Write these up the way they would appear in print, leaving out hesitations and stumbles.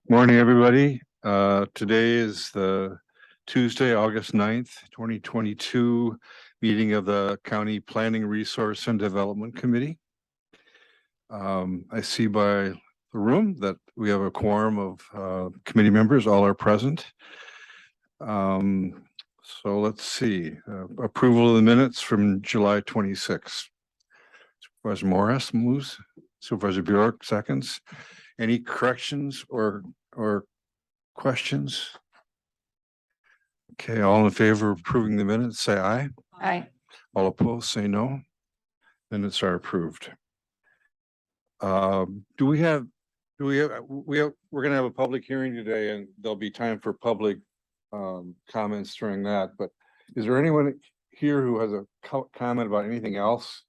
Morning, everybody. Today is the Tuesday, August 9th, 2022 meeting of the County Planning Resource and Development Committee. I see by the room that we have a quorum of committee members, all are present. So let's see, approval of the minutes from July 26th. Supervisor Morris moves, Supervisor Bjork seconds. Any corrections or questions? Okay, all in favor of approving the minutes, say aye. Aye. All opposed, say no. Minutes are approved. We're gonna have a public hearing today and there'll be time for public comments during that, but is there anyone here who has a comment about anything else?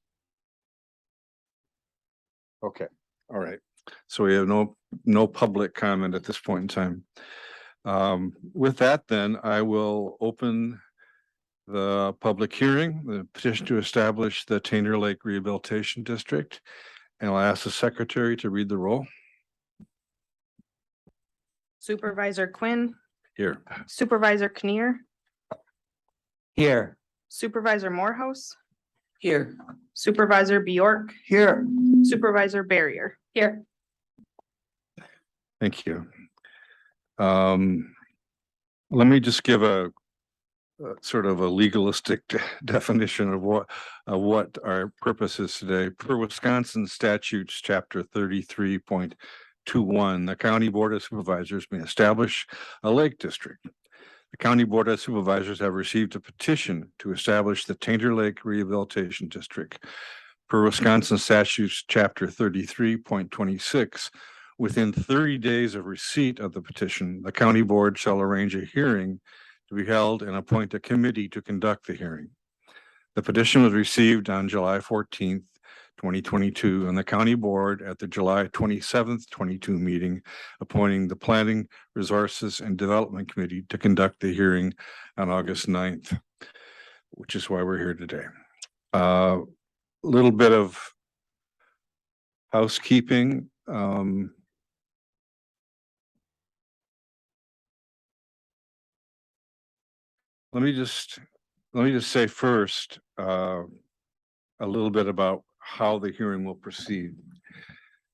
Okay, all right. So we have no public comment at this point in time. With that, then I will open the public hearing, the petition to establish the Tainter Lake Rehabilitation District. And I'll ask the secretary to read the roll. Supervisor Quinn, Here. Supervisor Kinnear, Here. Supervisor Morehouse, Here. Supervisor Bjork, Here. Supervisor Barrier. Here. Thank you. Let me just give a sort of a legalistic definition of what our purpose is today. Per Wisconsin statutes, chapter 33.21, the County Board of Supervisors may establish a lake district. The County Board of Supervisors have received a petition to establish the Tainter Lake Rehabilitation District. Per Wisconsin statutes, chapter 33.26, within 30 days of receipt of the petition, the county board shall arrange a hearing to be held and appoint a committee to conduct the hearing. The petition was received on July 14th, 2022, and the county board at the July 27th, 22 meeting, appointing the Planning, Resources, and Development Committee to conduct the hearing on August 9th, which is why we're here today. A little bit of housekeeping. Let me just say first a little bit about how the hearing will proceed.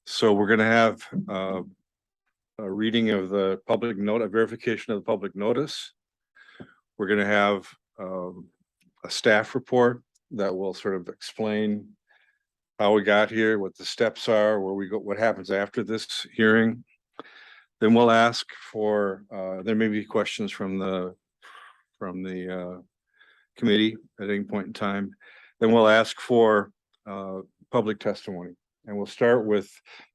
So we're going to have a reading of the public note, a verification of the public notice. We're going to have a staff report that will sort of explain how we got here, what the steps are, where we go, what happens after this hearing. Then we'll ask for there may be questions from the committee at any point in time. Then we'll ask for public testimony, and we'll start with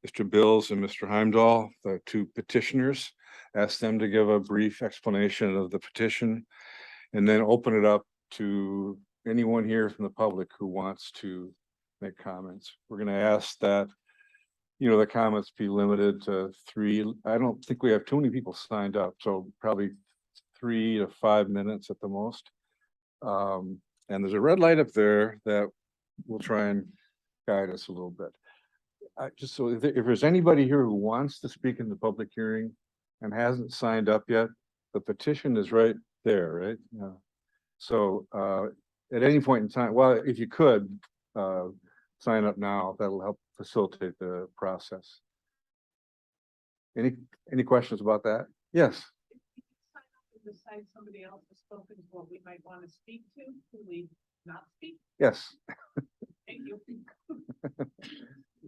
Mr. Bills and Mr. Heimdahl, the two petitioners. Ask them to give a brief explanation of the petition, and then open it up to anyone here from the public who wants to make comments. We're going to ask that, you know, the comments be limited to 3. I don't think we have too many people signed up, so probably 3 to 5 minutes at the most. And there's a red light up there that will try and guide us a little bit. Just so if there's anybody here who wants to speak in the public hearing and hasn't signed up yet, the petition is right there, right? Yeah. So at any point in time, well, if you could sign up now, that'll help facilitate the process. Any questions about that? Yes. Decide somebody else has spoken to what we might want to speak to, who we not speak. Yes. Thank you.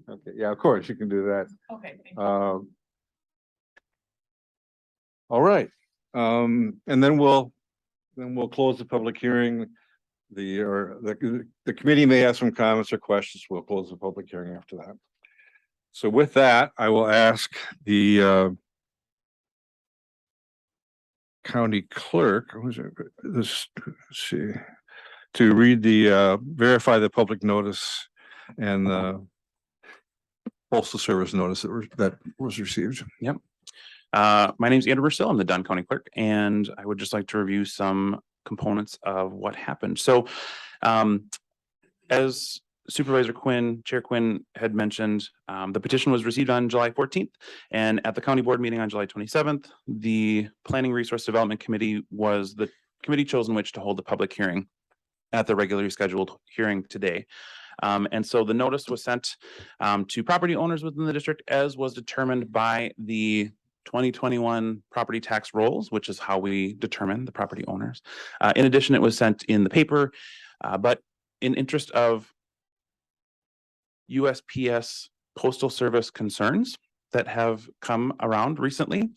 Okay. Yeah, of course you can do that. Okay. Thank you. All right. And then we'll close the public hearing. The committee may have some comments or questions. We'll close the public hearing after that. So with that, I will ask the county clerk, let's see, to read the verify the public notice and the postal service notice that was received. Yep. My name is Andrew Bursill. I'm the Dunn County Clerk, and I would just like to review some components of what happened. So, as Supervisor Quinn, Chair Quinn had mentioned, the petition was received on July 14th, and at the county board meeting on July 27th, the Planning Resource Development Committee was the committee chosen which to hold the public hearing at the regularly scheduled hearing today. And so the notice was sent to property owners within the district, as was determined by the 2021 property tax rolls, which is how we determine the property owners. In addition, it was sent in the paper, but in interest of USPS Postal Service concerns that have come around recently,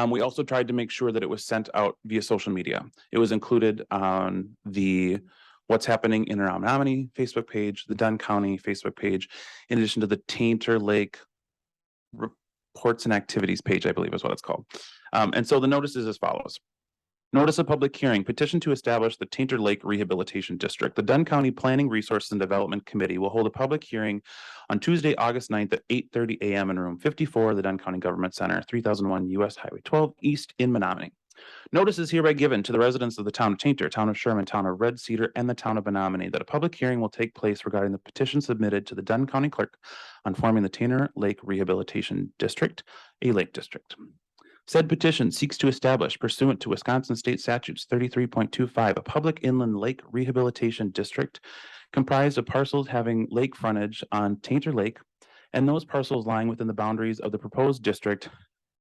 we also tried to make sure that it was sent out via social media. It was included on the What's Happening in Around Menominee Facebook page, the Dunn County Facebook page, in addition to the Tainter Lake Reports and Activities page, I believe is what it's called. And so the notice is as follows. Notice of public hearing, petition to establish the Tainter Lake Rehabilitation District. The Dunn County Planning Resource and Development Committee will hold a public hearing on Tuesday, August 9th at 8:30 a.m. in room 54 of the Dunn County Government Center, 3001 US Highway 12 East in Menominee. Notice is hereby given to the residents of the town of Tainter, town of Sherman, town of Red Cedar, and the town of Menominee that a public hearing will take place regarding the petition submitted to the Dunn County Clerk on forming the Tainter Lake Rehabilitation District, a lake district. Said petition seeks to establish, pursuant to Wisconsin State Statutes 33.25, a public inland lake rehabilitation district comprised of parcels having lake frontage on Tainter Lake and those parcels lying within the boundaries of the proposed district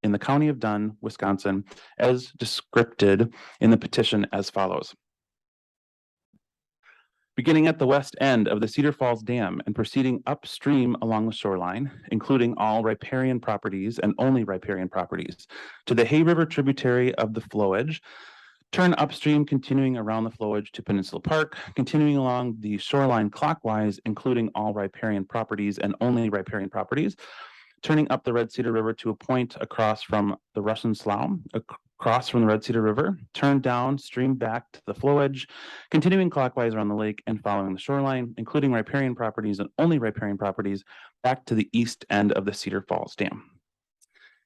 in the county of Dunn, Wisconsin, as descripted in the petition as follows. Beginning at the west end of the Cedar Falls Dam and proceeding upstream along the shoreline, including all riparian properties and only riparian properties, to the Hay River tributary of the flowage, turn upstream, continuing around the flowage to Peninsula Park, continuing along the shoreline clockwise, including all riparian properties and only riparian properties, turning up the Red Cedar River to a point across from the Russian Slough, across from the Red Cedar River, turn downstream back to the flowage, continuing clockwise around the lake and following the shoreline, including riparian properties and only riparian properties, back to the east end of the Cedar Falls Dam.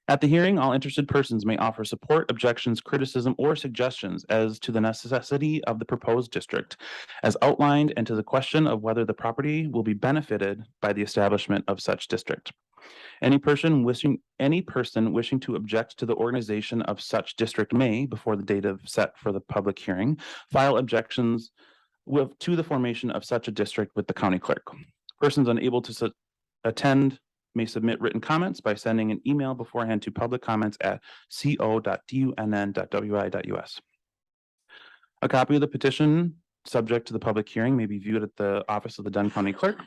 At the hearing, all interested persons may offer support, objections, criticism, or suggestions as to the necessity of the proposed district as outlined and to the question of whether the property will be benefited by the establishment of such district. Any person wishing to object to the organization of such district may, before the date set for the public hearing, file objections to the formation of such a district with the county clerk. Persons unable to attend may submit written comments by sending an email beforehand to co.dunn.wi.us. A copy of the petition subject to the public hearing may be viewed at the office of the Dunn County Clerk,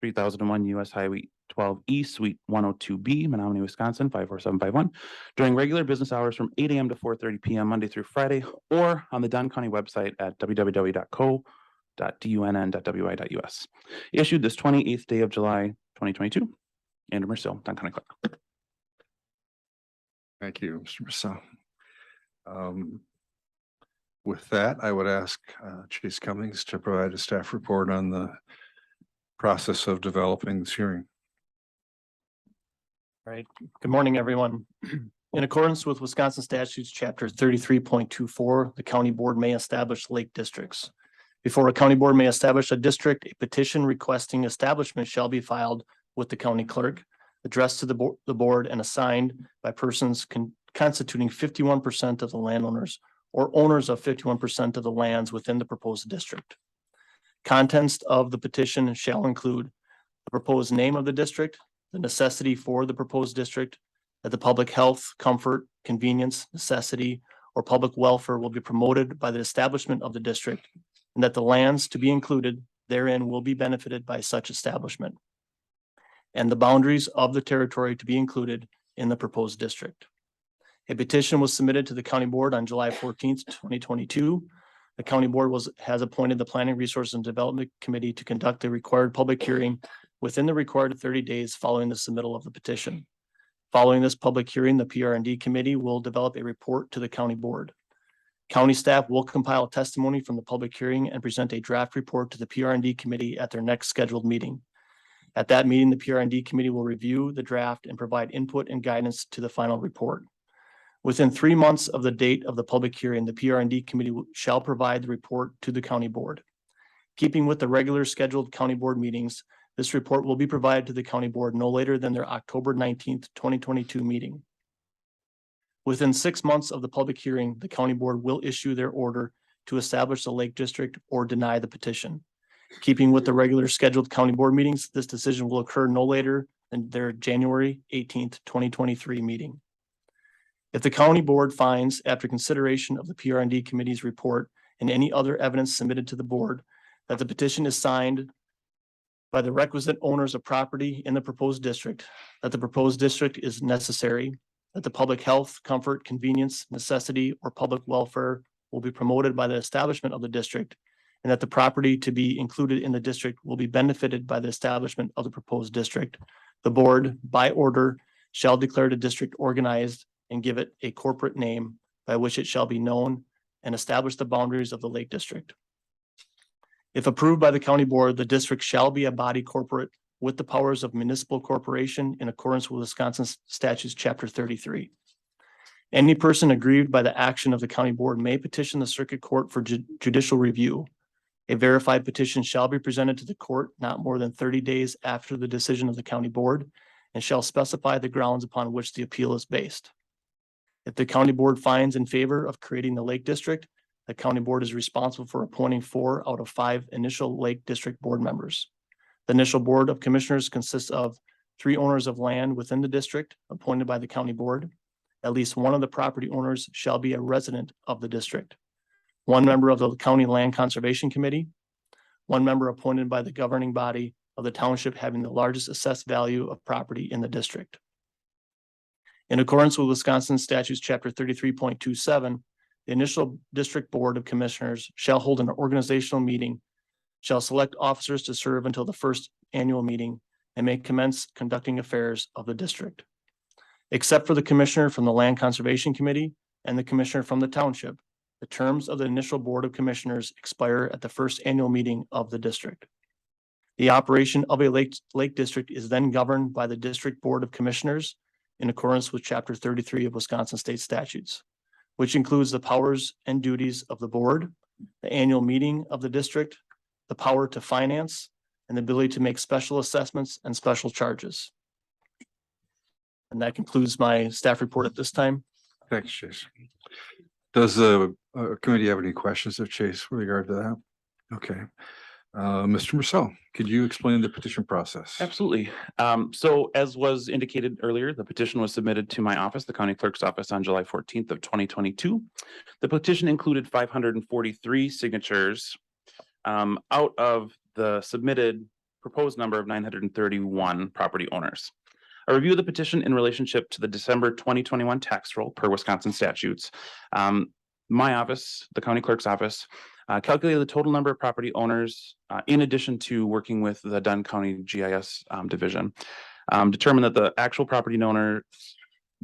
3001 US Highway 12 E, Suite 102B, Menominee, Wisconsin, 54751, during regular business hours from 8 a.m. to 4:30 p.m. Monday through Friday, or on the Dunn County website at www.co.dunn.wi.us. Issued this 28th day of July, 2022. Andrew Mercill, Dunn County Clerk. Thank you, Mr. Massa. With that, I would ask Chase Cummings to provide a staff report on the process of developing this hearing. Right. Good morning, everyone. In accordance with Wisconsin Statutes, Chapter 33.24, the county board may establish lake districts. Before a county board may establish a district, a petition requesting establishment shall be filed with the county clerk, addressed to the board and assigned by persons constituting 51% of the landowners or owners of 51% of the lands within the proposed district. Contents of the petition shall include the proposed name of the district, the necessity for the proposed district, that the public health, comfort, convenience, necessity, or public welfare will be promoted by the establishment of the district, and that the lands to be included therein will be benefited by such establishment, and the boundaries of the territory to be included in the proposed district. A petition was submitted to the county board on July 14th, 2022. The county board has appointed the Planning Resource and Development Committee to conduct the required public hearing within the required 30 days following the submittal of the petition. Following this public hearing, the PR&D committee will develop a report to the county board. County staff will compile testimony from the public hearing and present a draft report to the PR&D committee at their next scheduled meeting. At that meeting, the PR&D committee will review the draft and provide input and guidance to the final report. Within 3 months of the date of the public hearing, the PR&D committee shall provide the report to the county board. Keeping with the regular scheduled county board meetings, this report will be provided to the county board no later than their October 19th, 2022 meeting. Within 6 months of the public hearing, the county board will issue their order to establish the Lake District or deny the petition. Keeping with the regular scheduled county board meetings, this decision will occur no later than their January 18th, 2023 meeting. If the county board finds, after consideration of the PRND committee's report and any other evidence submitted to the board, that the petition is signed by the requisite owners of property in the proposed district, that the proposed district is necessary, that the public health, comfort, convenience, necessity, or public welfare will be promoted by the establishment of the district, and that the property to be included in the district will be benefited by the establishment of the proposed district, the board, by order, shall declare the district organized and give it a corporate name by which it shall be known and establish the boundaries of the Lake District. If approved by the county board, the district shall be a body corporate with the powers of municipal corporation in accordance with Wisconsin statutes, chapter 33. Any person aggrieved by the action of the county board may petition the circuit court for judicial review. A verified petition shall be presented to the court not more than 30 days after the decision of the county board and shall specify the grounds upon which the appeal is based. If the county board finds in favor of creating the Lake District, the county board is responsible for appointing 4 out of 5 initial Lake District board members. The initial board of commissioners consists of 3 owners of land within the district appointed by the county board. At least one of the property owners shall be a resident of the district. 1 member of the county land conservation committee, 1 member appointed by the governing body of the township having the largest assessed value of property in the district. In accordance with Wisconsin statutes, chapter 33.27, the initial district board of commissioners shall hold an organizational meeting, shall select officers to serve until the first annual meeting, and may commence conducting affairs of the district. Except for the commissioner from the Land Conservation Committee and the commissioner from the township, the terms of the initial board of commissioners expire at the first annual meeting of the district. The operation of a lake district is then governed by the district board of commissioners in accordance with chapter 33 of Wisconsin state statutes, which includes the powers and duties of the board, the annual meeting of the district, the power to finance, and the ability to make special assessments and special charges. And that concludes my staff report at this time. Thanks, Chase. Does the committee have any questions of Chase with regard to that? Okay. Mr. Marcel, could you explain the petition process? Absolutely. So as was indicated earlier, the petition was submitted to my office, the county clerk's office, on July 14th of 2022. The petition included 543 signatures out of the submitted proposed number of 931 property owners. A review of the petition in relationship to the December 2021 tax roll per Wisconsin statutes. My office, the county clerk's office, calculated the total number of property owners in addition to working with the Dunn County GIS division. Determined that the actual property owner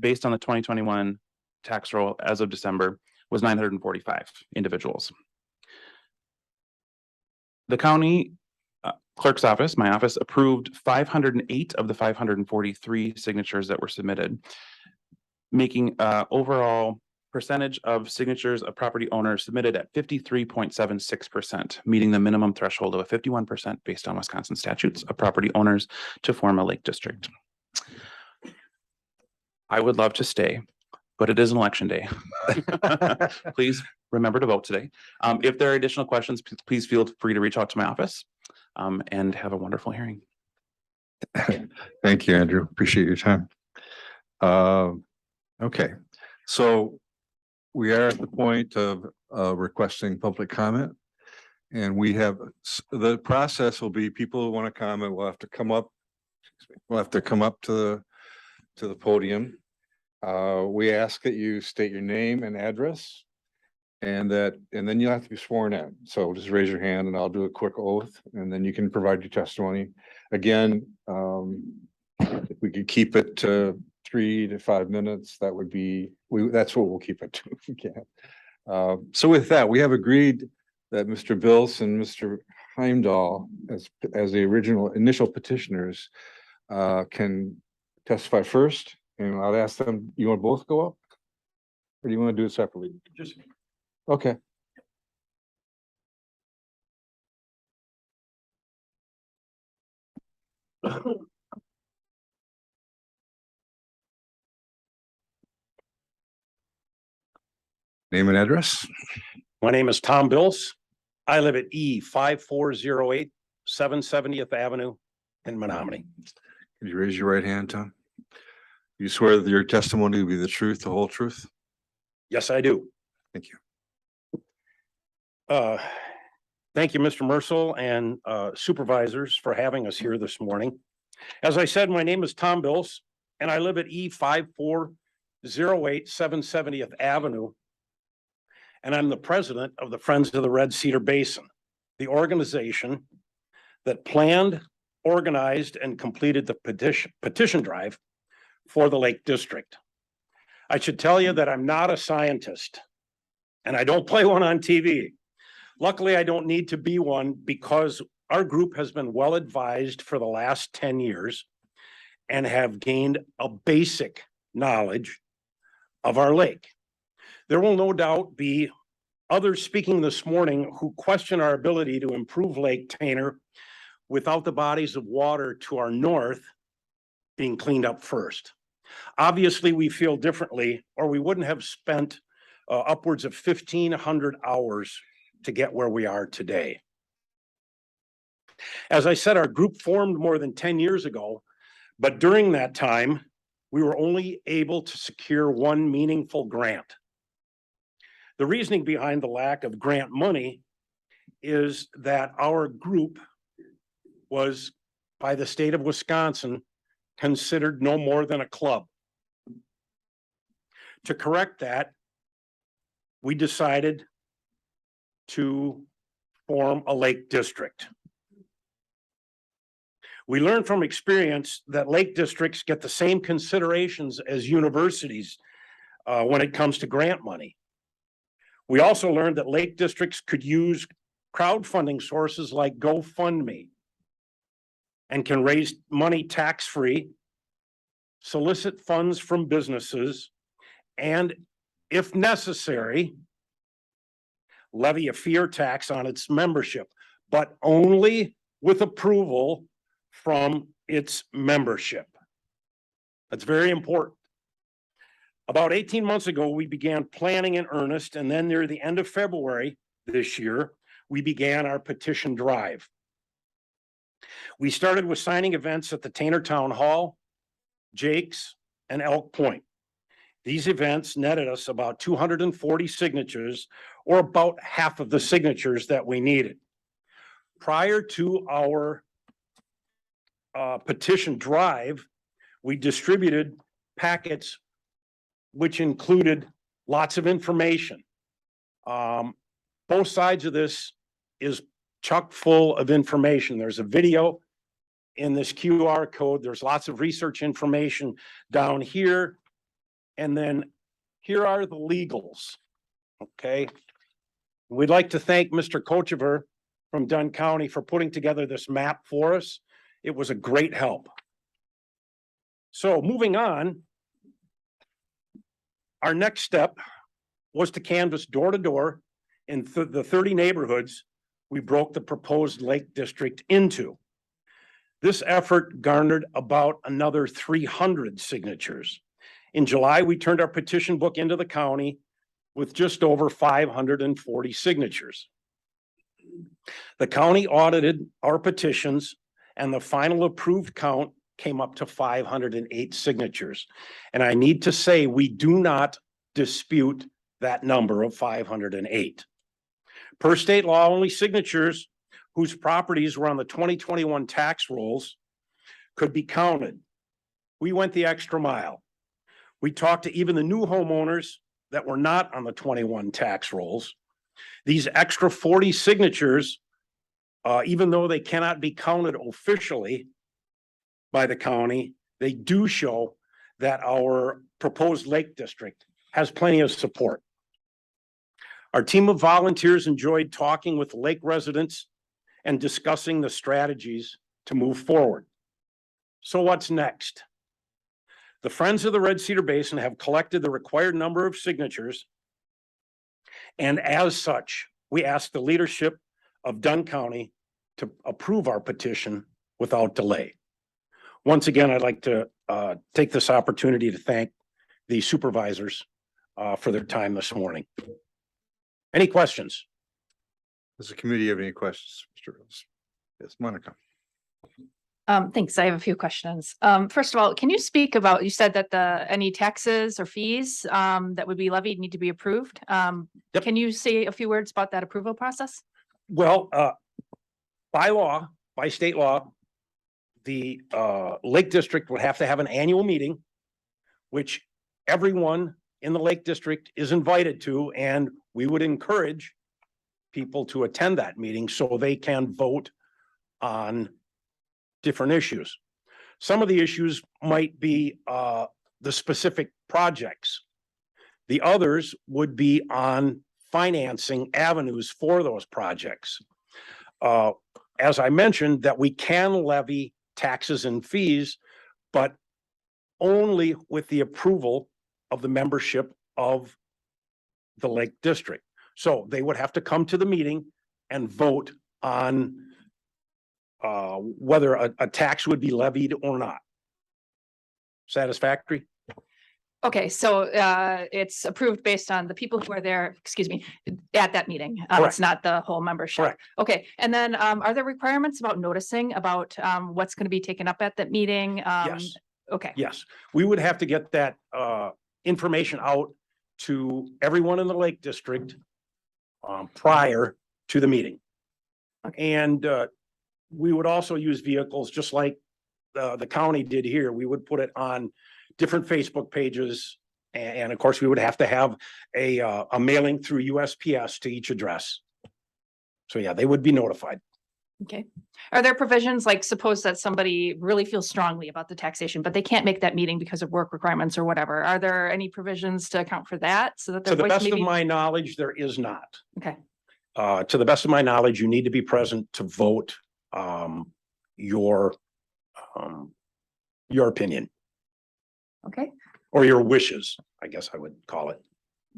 based on the 2021 tax roll as of December was 945 individuals. The county clerk's office, my office, approved 508 of the 543 signatures that were submitted, making overall percentage of signatures of property owners submitted at 53.76%, meeting the minimum threshold of a 51% based on Wisconsin statutes of property owners to form a lake district. I would love to stay, but it is an election day. Please remember to vote today. If there are additional questions, please feel free to reach out to my office and have a wonderful hearing. Thank you, Andrew. Appreciate your time. Okay, so we are at the point of requesting public comment. And we have, the process will be people who want to comment will have to come up. We'll have to come up to the podium. We ask that you state your name and address. And then you'll have to be sworn in. So just raise your hand and I'll do a quick oath and then you can provide your testimony. Again, if we could keep it to 3 to 5 minutes, that would be, that's what we'll keep it to if we can. So with that, we have agreed that Mr. Bills and Mr. Heimdahl, as the original initial petitioners, can testify first. And I'll ask them, you want to both go up? Or do you want to do it separately? Okay. Name and address. My name is Tom Bills. I live at E 5408 770th Avenue in Menominee. Could you raise your right hand, Tom? You swear that your testimony will be the truth, the whole truth? Yes, I do. Thank you. Thank you, Mr. Mercil and supervisors for having us here this morning. As I said, my name is Tom Bills and I live at E 5408 770th Avenue. And I'm the president of the Friends of the Red Cedar Basin, the organization that planned, organized, and completed the petition drive for the Lake District. I should tell you that I'm not a scientist and I don't play one on TV. Luckily, I don't need to be one because our group has been well advised for the last 10 years and have gained a basic knowledge of our lake. There will no doubt be others speaking this morning who question our ability to improve Lake Tainter without the bodies of water to our north being cleaned up first. Obviously, we feel differently, or we wouldn't have spent upwards of 1,500 hours to get where we are today. As I said, our group formed more than 10 years ago, but during that time, we were only able to secure one meaningful grant. The reasoning behind the lack of grant money is that our group was, by the state of Wisconsin, considered no more than a club. To correct that, we decided to form a lake district. We learned from experience that lake districts get the same considerations as universities when it comes to grant money. We also learned that lake districts could use crowdfunding sources like GoFundMe and can raise money tax-free, solicit funds from businesses, and if necessary, levy a fee or tax on its membership, but only with approval from its membership. That's very important. About 18 months ago, we began planning in earnest, and then near the end of February this year, we began our petition drive. We started with signing events at the Tainter Town Hall, Jake's, and Elk Point. These events netted us about 240 signatures, or about half of the signatures that we needed. Prior to our petition drive, we distributed packets which included lots of information. Both sides of this is chock full of information. There's a video in this QR code. There's lots of research information down here. And then here are the legals, okay? We'd like to thank Mr. Kochever from Dunn County for putting together this map for us. It was a great help. So moving on, our next step was to canvass door to door in the 30 neighborhoods we broke the proposed lake district into. This effort garnered about another 300 signatures. In July, we turned our petition book into the county with just over 540 signatures. The county audited our petitions and the final approved count came up to 508 signatures. And I need to say, we do not dispute that number of 508. Per state law, only signatures whose properties were on the 2021 tax rolls could be counted. We went the extra mile. We talked to even the new homeowners that were not on the 21 tax rolls. These extra 40 signatures, even though they cannot be counted officially by the county, they do show that our proposed lake district has plenty of support. Our team of volunteers enjoyed talking with lake residents and discussing the strategies to move forward. So what's next? The Friends of the Red Cedar Basin have collected the required number of signatures. And as such, we ask the leadership of Dunn County to approve our petition without delay. once again, I'd like to take this opportunity to thank the supervisors for their time this morning. Any questions? Does the committee have any questions, Mr. Rose? Yes, Monica. Thanks. I have a few questions. First of all, can you speak about, you said that any taxes or fees that would be levied need to be approved. Yep. Can you say a few words about that approval process? Well, by state law, the Lake District would have to have an annual meeting, which everyone in the Lake District is invited to, and we would encourage people to attend that meeting so they can vote on different issues. Some of the issues might be the specific projects. The others would be on financing avenues for those projects. As I mentioned, that we can levy taxes and fees, but only with the approval of the membership of the Lake District. So they would have to come to the meeting and vote on whether a tax would be levied or not. Satisfactory? Okay, so it's approved based on the people who are there, excuse me, at that meeting. Correct. It's not the whole membership. Correct. Okay, and then are there requirements about noticing about what's going to be taken up at that meeting? Yes. Okay. Yes, we would have to get that information out to everyone in the Lake District prior to the meeting. And we would also use vehicles just like the county did here. We would put it on different Facebook pages. And of course, we would have to have a mailing through USPS to each address. So yeah, they would be notified. Okay. Are there provisions, like suppose that somebody really feels strongly about the taxation, but they can't make that meeting because of work requirements or whatever? Are there any provisions to account for that so that their To the voice best may of be- my knowledge, there is not. Okay. To the best of my knowledge, you need to be present to vote your opinion Okay. or your wishes, I guess I would call it.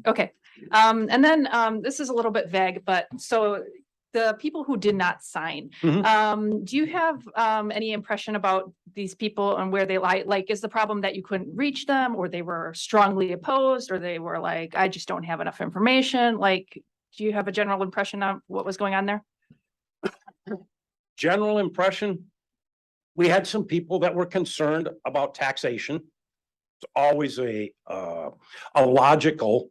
Okay. And then this is a little bit vague, but so the people who did not sign, do you have any impression about these people and where they lie? Like, is the problem that you couldn't reach them, or they were strongly opposed, or they were like, I just don't have enough information? Like, do you have a general impression of what was going on there? General impression, we had some people that were concerned about taxation. It's always a logical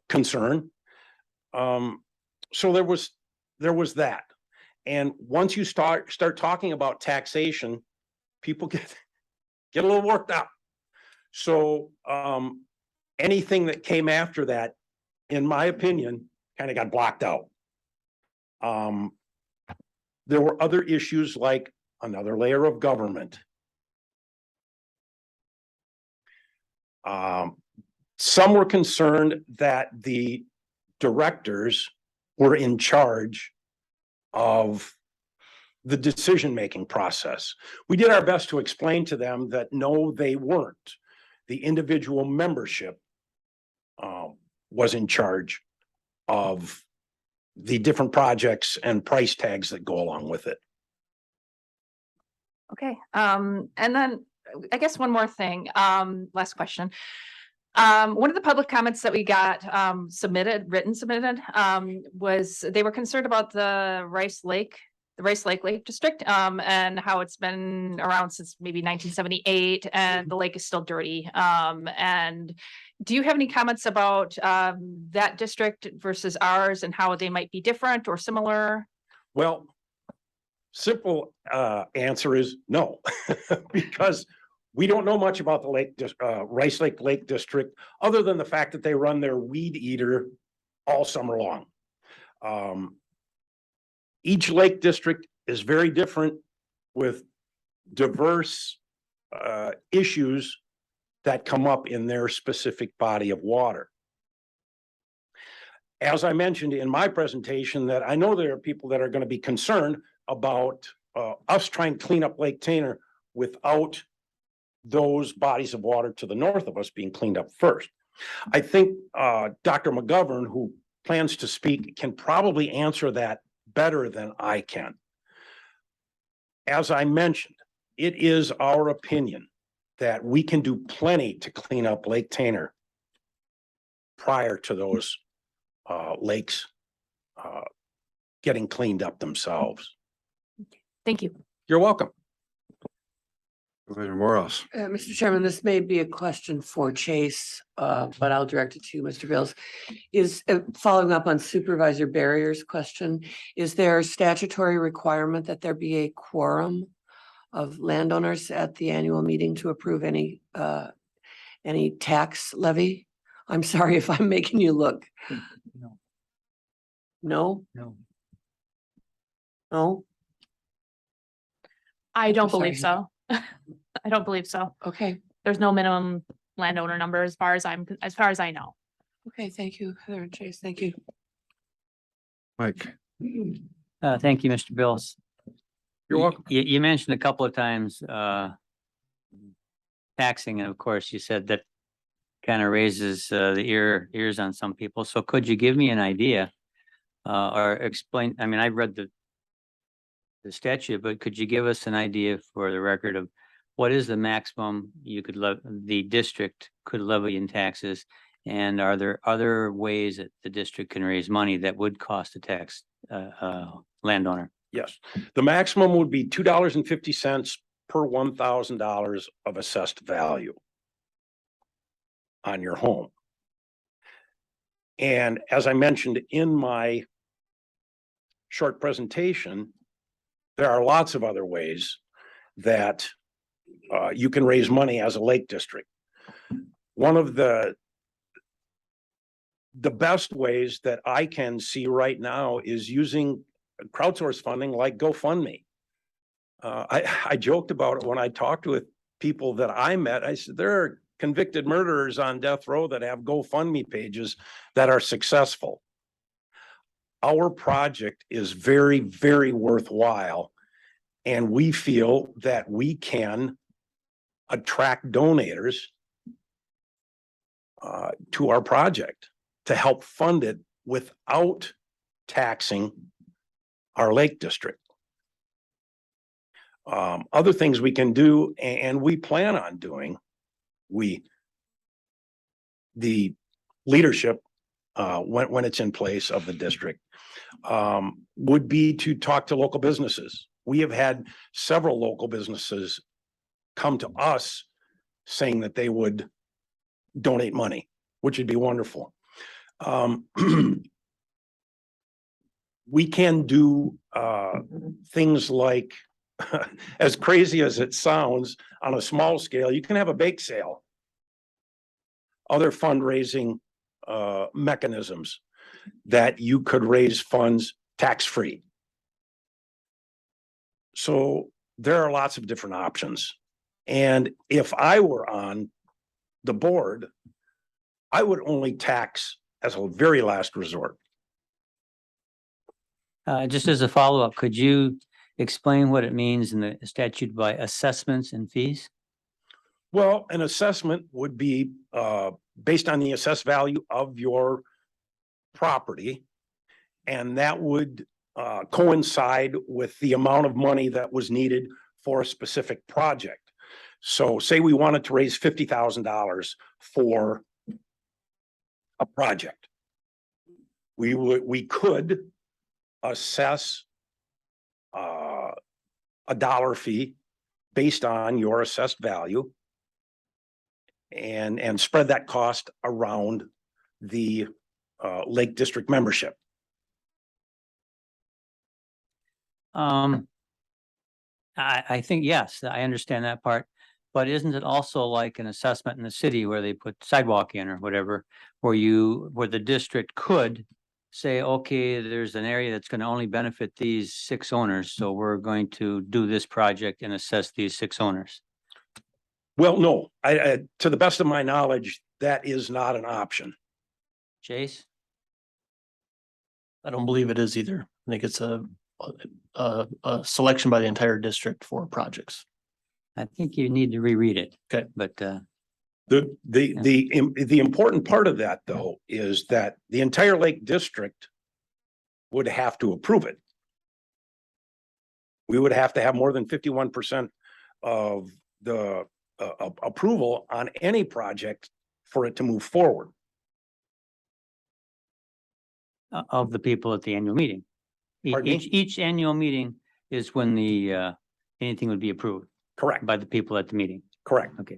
concern. So there was that. And once you start talking about taxation, people get a little worked up. So anything that came after that, in my opinion, kind of got blocked out. There were other issues like another layer of government. Some were concerned that the directors were in charge of the decision-making process. We did our best to explain to them that no, they weren't. The individual membership was in charge of the different projects and price tags that go along with it. Okay. And then I guess one more thing, last question. One of the public comments that we got submitted was they were concerned about the Rice Lake District and how it's been around since maybe 1978 and the lake is still dirty. And do you have any comments about that district versus ours and how they might be different or similar? Well, simple answer is no, because we don't know much about the Rice Lake District, other than the fact that they run their weed eater all summer long. Each lake district is very different with diverse issues that come up in their specific body of water. As I mentioned in my presentation, that I know there are people that are going to be concerned about us trying to clean up Lake Taylor without those bodies of water to the north of us being cleaned up first. I think Dr. McGovern, who plans to speak, can probably answer that better than I can. As I mentioned, it is our opinion that we can do plenty to clean up Lake Tanner prior to those lakes getting cleaned up themselves. Thank you. You're welcome. Supervisor Morehouse. Mr. Chairman, this may be a question for Chase, but I'll direct it to you, Mr. Bills. Is following up on Supervisor Barrier's question, is there a statutory requirement that there be a quorum of landowners at the annual meeting to approve any tax levy? I'm sorry if I'm making you look. No. No? No. No? I don't I'm sorry. believe so. I don't believe so. Okay, There's no minimum landowner number as far as I know. okay, thank you, Heather and Chase, thank you. Mike. Thank you, Mr. Bills. You're welcome. You mentioned a couple of times, taxing, and of course you said that kind of raises, the ears on some people. So could you give me an idea, or explain, I mean, I've read the statute, but could you give us an idea for the record of what is the maximum you could the district could levy in taxes? And are there other ways that the district can raise money that would cost a tax, landowner? Yes, the maximum would be $2.50 per $1,000 of assessed value on your home. And as I mentioned in my short presentation, there are lots of other ways that you can raise money as a lake district. One of the best ways that I can see right now is using crowdsource funding like GoFundMe. I joked about it when I talked with people that I met. I said, there are convicted murderers on death row that have GoFundMe pages that are successful. Our project is very, very worthwhile. And we feel that we can attract donors to our project to help fund it without taxing our lake district. Other things we can do, and we plan on doing, the leadership, when it's in place of the district, would be to talk to local businesses. We have had several local businesses come to us saying that they would donate money, which would be wonderful. We can do things like, as crazy as it sounds, on a small scale, you can have a bake sale. Other fundraising mechanisms that you could raise funds tax-free. So there are lots of different options. And if I were on the board, I would only tax as a very last resort. Just as a follow-up, could you explain what it means in the statute by assessments and fees? Well, an assessment would be based on the assessed value of your property. And that would coincide with the amount of money that was needed for a specific project. So say we wanted to raise $50,000 for a project. We could assess a dollar fee based on your assessed value and spread that cost around the Lake District membership. I think, yes, I understand that part, but isn't it also like an assessment in the city where they put sidewalk in or whatever, where the district could say, okay, there's an area that's going to only benefit these 6 owners, so we're going to do this project and assess these 6 owners? Well, no, I to the best of my knowledge, that is not an option. Chase? I don't believe it is either. I think it's a selection by the entire district for projects. I think you need to reread it. Okay. But, The important part of that, though, is that the entire Lake District would have to approve it. We would have to have more than 51% of the approval on any project for it to move forward. Of the people at the annual meeting. Pardon me? Each annual meeting is when the, anything would be approved Correct, by the people at the meeting. correct. Okay.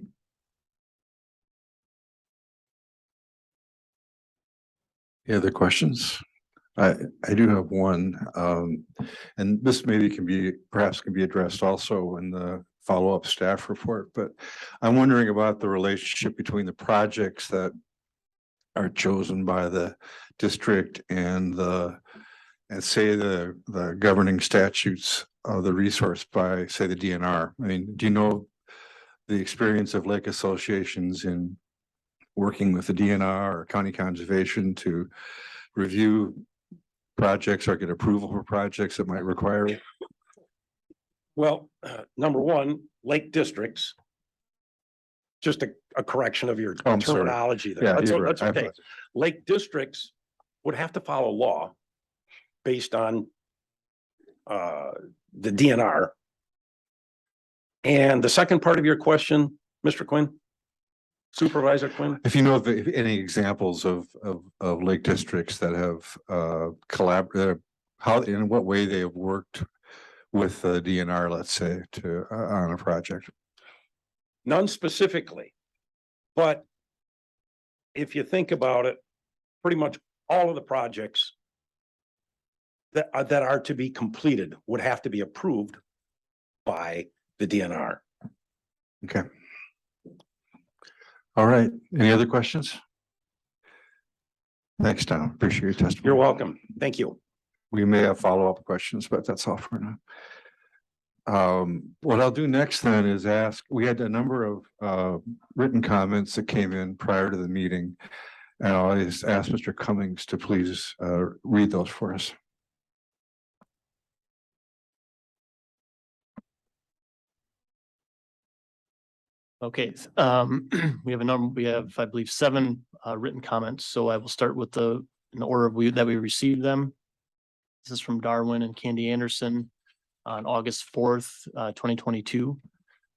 Any other questions? I do have one, and this maybe perhaps can be addressed also in the follow-up staff report, but I'm wondering about the relationship between the projects that are chosen by the district and say the governing statutes of the resource by, say, the DNR. I mean, do you know the experience of lake associations in working with the DNR or county conservation to review projects or get approval for projects that might require it? Well, number one, lake districts. Just a correction of your Oh, I'm sorry. terminology there. Yeah, That's you're right. that's okay. Lake districts would have to follow law based on the DNR. And the second part of your question, Mr. Quinn? Supervisor Quinn? If you know of any examples of lake districts that have collaborated, how, in what way they have worked with the DNR, let's say, to on a project. None specifically, but if you think about it, pretty much all of the projects that are to be completed would have to be approved by the DNR. Okay. All right. Any other questions? Thanks, Tom. Appreciate your testimony. You're welcome. Thank you. We may have follow-up questions, but that's all for now. What I'll do next then is ask, we had a number of written comments that came in prior to the meeting. And I'll just ask Mr. Cummings to please read those for us. Okay, we have, I believe, 7 written comments, so I will start with in the order that we received them. This is from Darwin and Candy Anderson on August 4th, 2022.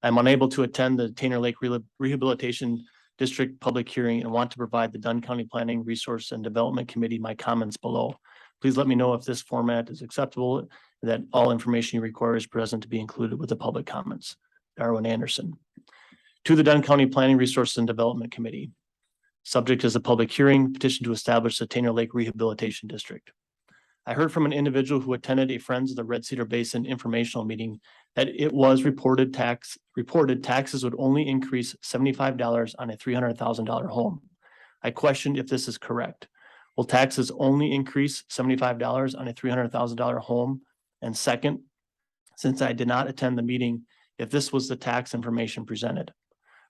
I'm unable to attend the Tainer Lake Rehabilitation District public hearing and want to provide the Dunn County Planning Resource and Development Committee my comments below. Please let me know if this format is acceptable, and that all information you require is present to be included with the public comments. Darwin Anderson. To the Dunn County Planning Resource and Development Committee. Subject is a public hearing petition to establish the Tainer Lake Rehabilitation District. I heard from an individual who attended a Friends of the Red Cedar Basin informational meeting that it was reported taxes would only increase $75 on a $300,000 home. I questioned if this is correct. Will taxes only increase $75 on a $300,000 home? And second, since I did not attend the meeting, if this was the tax information presented.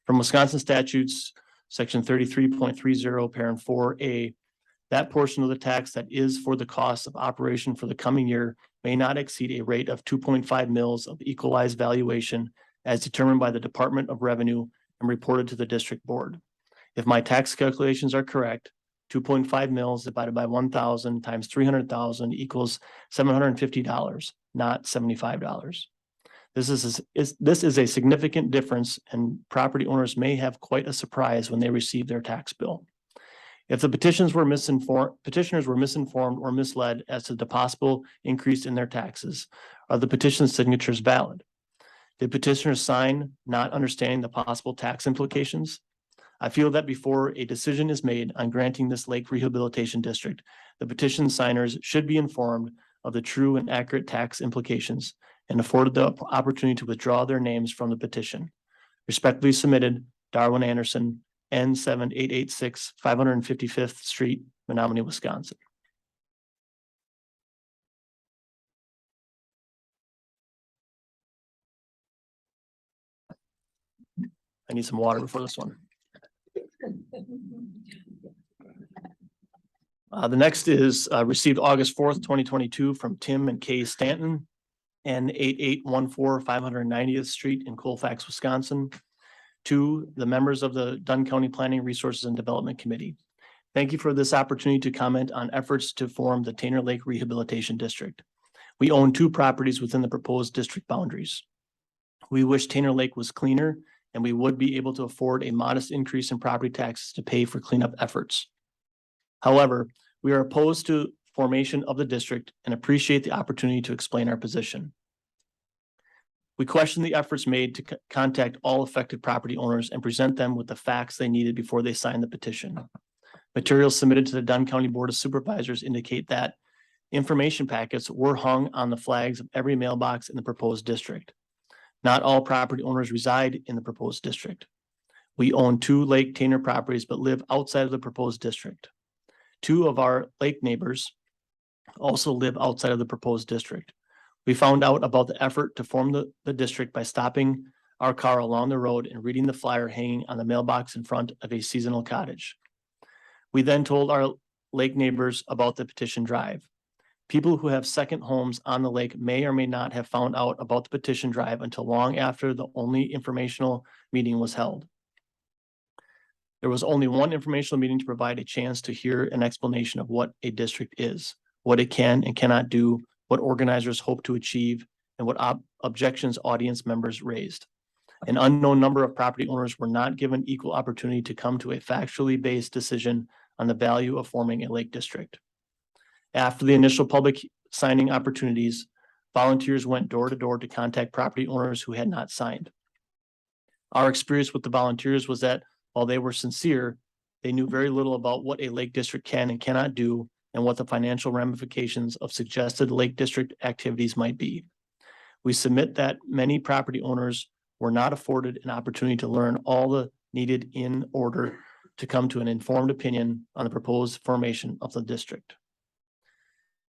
From Wisconsin statutes, section 33.30, parent 4A, that portion of the tax that is for the cost of operation for the coming year may not exceed a rate of 2.5 mils of equalized valuation as determined by the Department of Revenue and reported to the district board. If my tax calculations are correct, 2.5 mils divided by 1,000 times 300,000 equals $750, not $75. This is a significant difference, and property owners may have quite a surprise when they receive their tax bill. If the petitioners were misinformed or misled as to the possible increase in their taxes, are the petition signatures valid? Did petitioners sign not understanding the possible tax implications? I feel that before a decision is made on granting this lake rehabilitation district, the petition signers should be informed of the true and accurate tax implications and afforded the opportunity to withdraw their names from the petition. Respectfully submitted, Darwin Anderson, N7886, 555th Street, Menominee, Wisconsin. I need some water before this one. The next is received August 4th, 2022 from Tim and Kay Stanton, N8814 590th Street in Colfax, Wisconsin. To the members of the Dunn County Planning Resources and Development Committee. Thank you for this opportunity to comment on efforts to form the Tainer Lake Rehabilitation District. We own 2 properties within the proposed district boundaries. We wish Tanner Lake was cleaner, and we would be able to afford a modest increase in property taxes to pay for cleanup efforts. However, we are opposed to formation of the district and appreciate the opportunity to explain our position. We question the efforts made to contact all affected property owners and present them with the facts they needed before they signed the petition. Materials submitted to the Dunn County Board of Supervisors indicate that information packets were hung on the flags of every mailbox in the proposed district. Not all property owners reside in the proposed district. We own 2 Lake Tanner properties, but live outside of the proposed district. 2 of our lake neighbors also live outside of the proposed district. We found out about the effort to form the district by stopping our car along the road and reading the flyer hanging on the mailbox in front of a seasonal cottage. We then told our lake neighbors about the petition drive. People who have second homes on the lake may or may not have found out about the petition drive until long after the only informational meeting was held. There was only one informational meeting to provide a chance to hear an explanation of what a district is, what it can and cannot do, what organizers hope to achieve, and what objections audience members raised. An unknown number of property owners were not given equal opportunity to come to a factually based decision on the value of forming a lake district. After the initial public signing opportunities, volunteers went door to door to contact property owners who had not signed. Our experience with the volunteers was that while they were sincere, they knew very little about what a lake district can and cannot do and what the financial ramifications of suggested lake district activities might be. We submit that many property owners were not afforded an opportunity to learn all the needed in order to come to an informed opinion on the proposed formation of the district.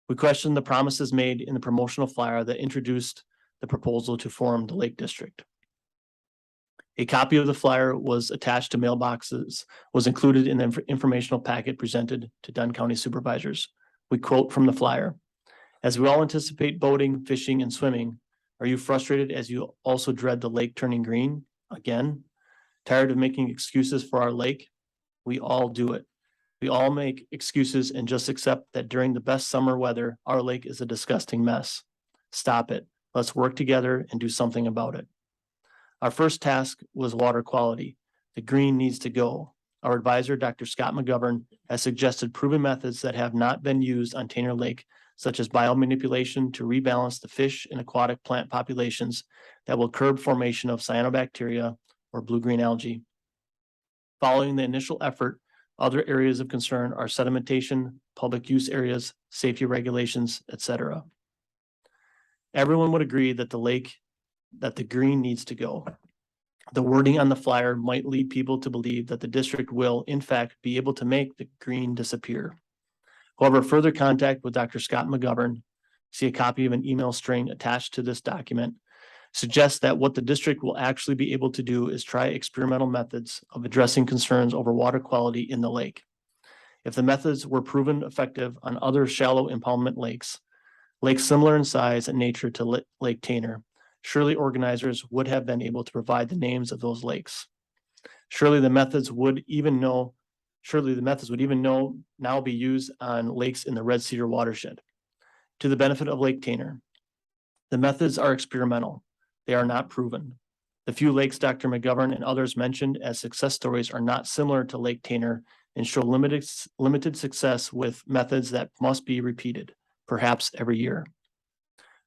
We question the promises made in the promotional flyer that introduced the proposal to form the Lake District. A copy of the flyer was attached to mailboxes, was included in the informational packet presented to Dunn County supervisors. We quote from the flyer: "As we all anticipate boating, fishing, and swimming, are you frustrated as you also dread the lake turning green again? Tired of making excuses for our lake? We all do it. We all make excuses and just accept that during the best summer weather, our lake is a disgusting mess. Stop it. Let's work together and do something about it." Our first task was water quality. The green needs to go. Our advisor, Dr. Scott Mcgovern, has suggested proven methods that have not been used on Tanner Lake, such as biomanipulation to rebalance the fish and aquatic plant populations that will curb formation of cyanobacteria or blue-green algae. Following the initial effort, other areas of concern are sedimentation, public use areas, safety regulations, etc. Everyone would agree that the green needs to go. The wording on the flyer might lead people to believe that the district will, in fact, be able to make the green disappear. However, further contact with Dr. Scott Mcgovern, see a copy of an email string attached to this document, suggests that what the district will actually be able to do is try experimental methods of addressing concerns over water quality in the lake. If the methods were proven effective on other shallow impoundment lakes similar in size and nature to Lake Tanner, surely organizers would have been able to provide the names of those lakes. Surely the methods would even now be used on lakes in the Red Cedar watershed. To the benefit of Lake Tanner, the methods are experimental. They are not proven. The few lakes Dr. Mcgovern and others mentioned as success stories are not similar to Lake Tanner and show limited success with methods that must be repeated, perhaps every year.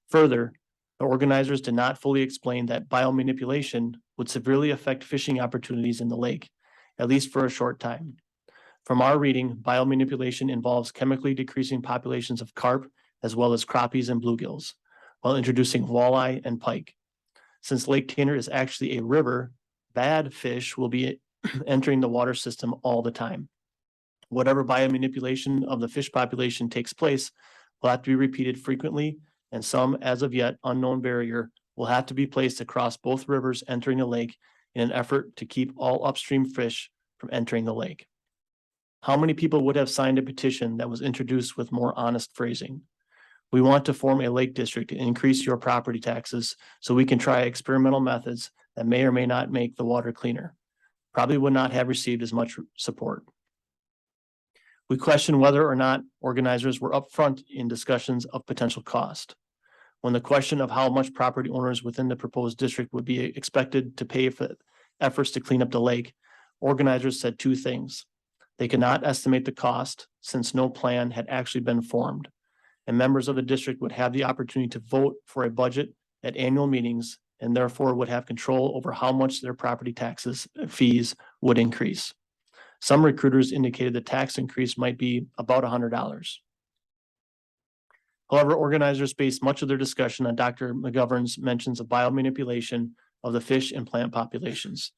Further, the organizers did not fully explain that biomanipulation would severely affect fishing opportunities in the lake, at least for a short time. From our reading, biomanipulation involves chemically decreasing populations of carp as well as crappies and bluegills, while introducing walleye and pike. Since Lake Tanner is actually a river, bad fish will be entering the water system all the time. Whatever biomanipulation of the fish population takes place will have to be repeated frequently, and some as of yet unknown barrier will have to be placed across both rivers entering the lake in an effort to keep all upstream fish from entering the lake. How many people would have signed a petition that was introduced with more honest phrasing? We want to form a lake district and increase your property taxes so we can try experimental methods that may or may not make the water cleaner. Probably would not have received as much support. We question whether or not organizers were upfront in discussions of potential cost. When the question of how much property owners within the proposed district would be expected to pay for efforts to clean up the lake, organizers said two things. They could not estimate the cost since no plan had actually been formed, and members of the district would have the opportunity to vote for a budget at annual meetings and therefore would have control over how much their property taxes fees would increase. Some recruiters indicated the tax increase might be about $100. However, organizers based much of their discussion on Dr. McGovern's mentions of biomanipulation of the fish and plant populations.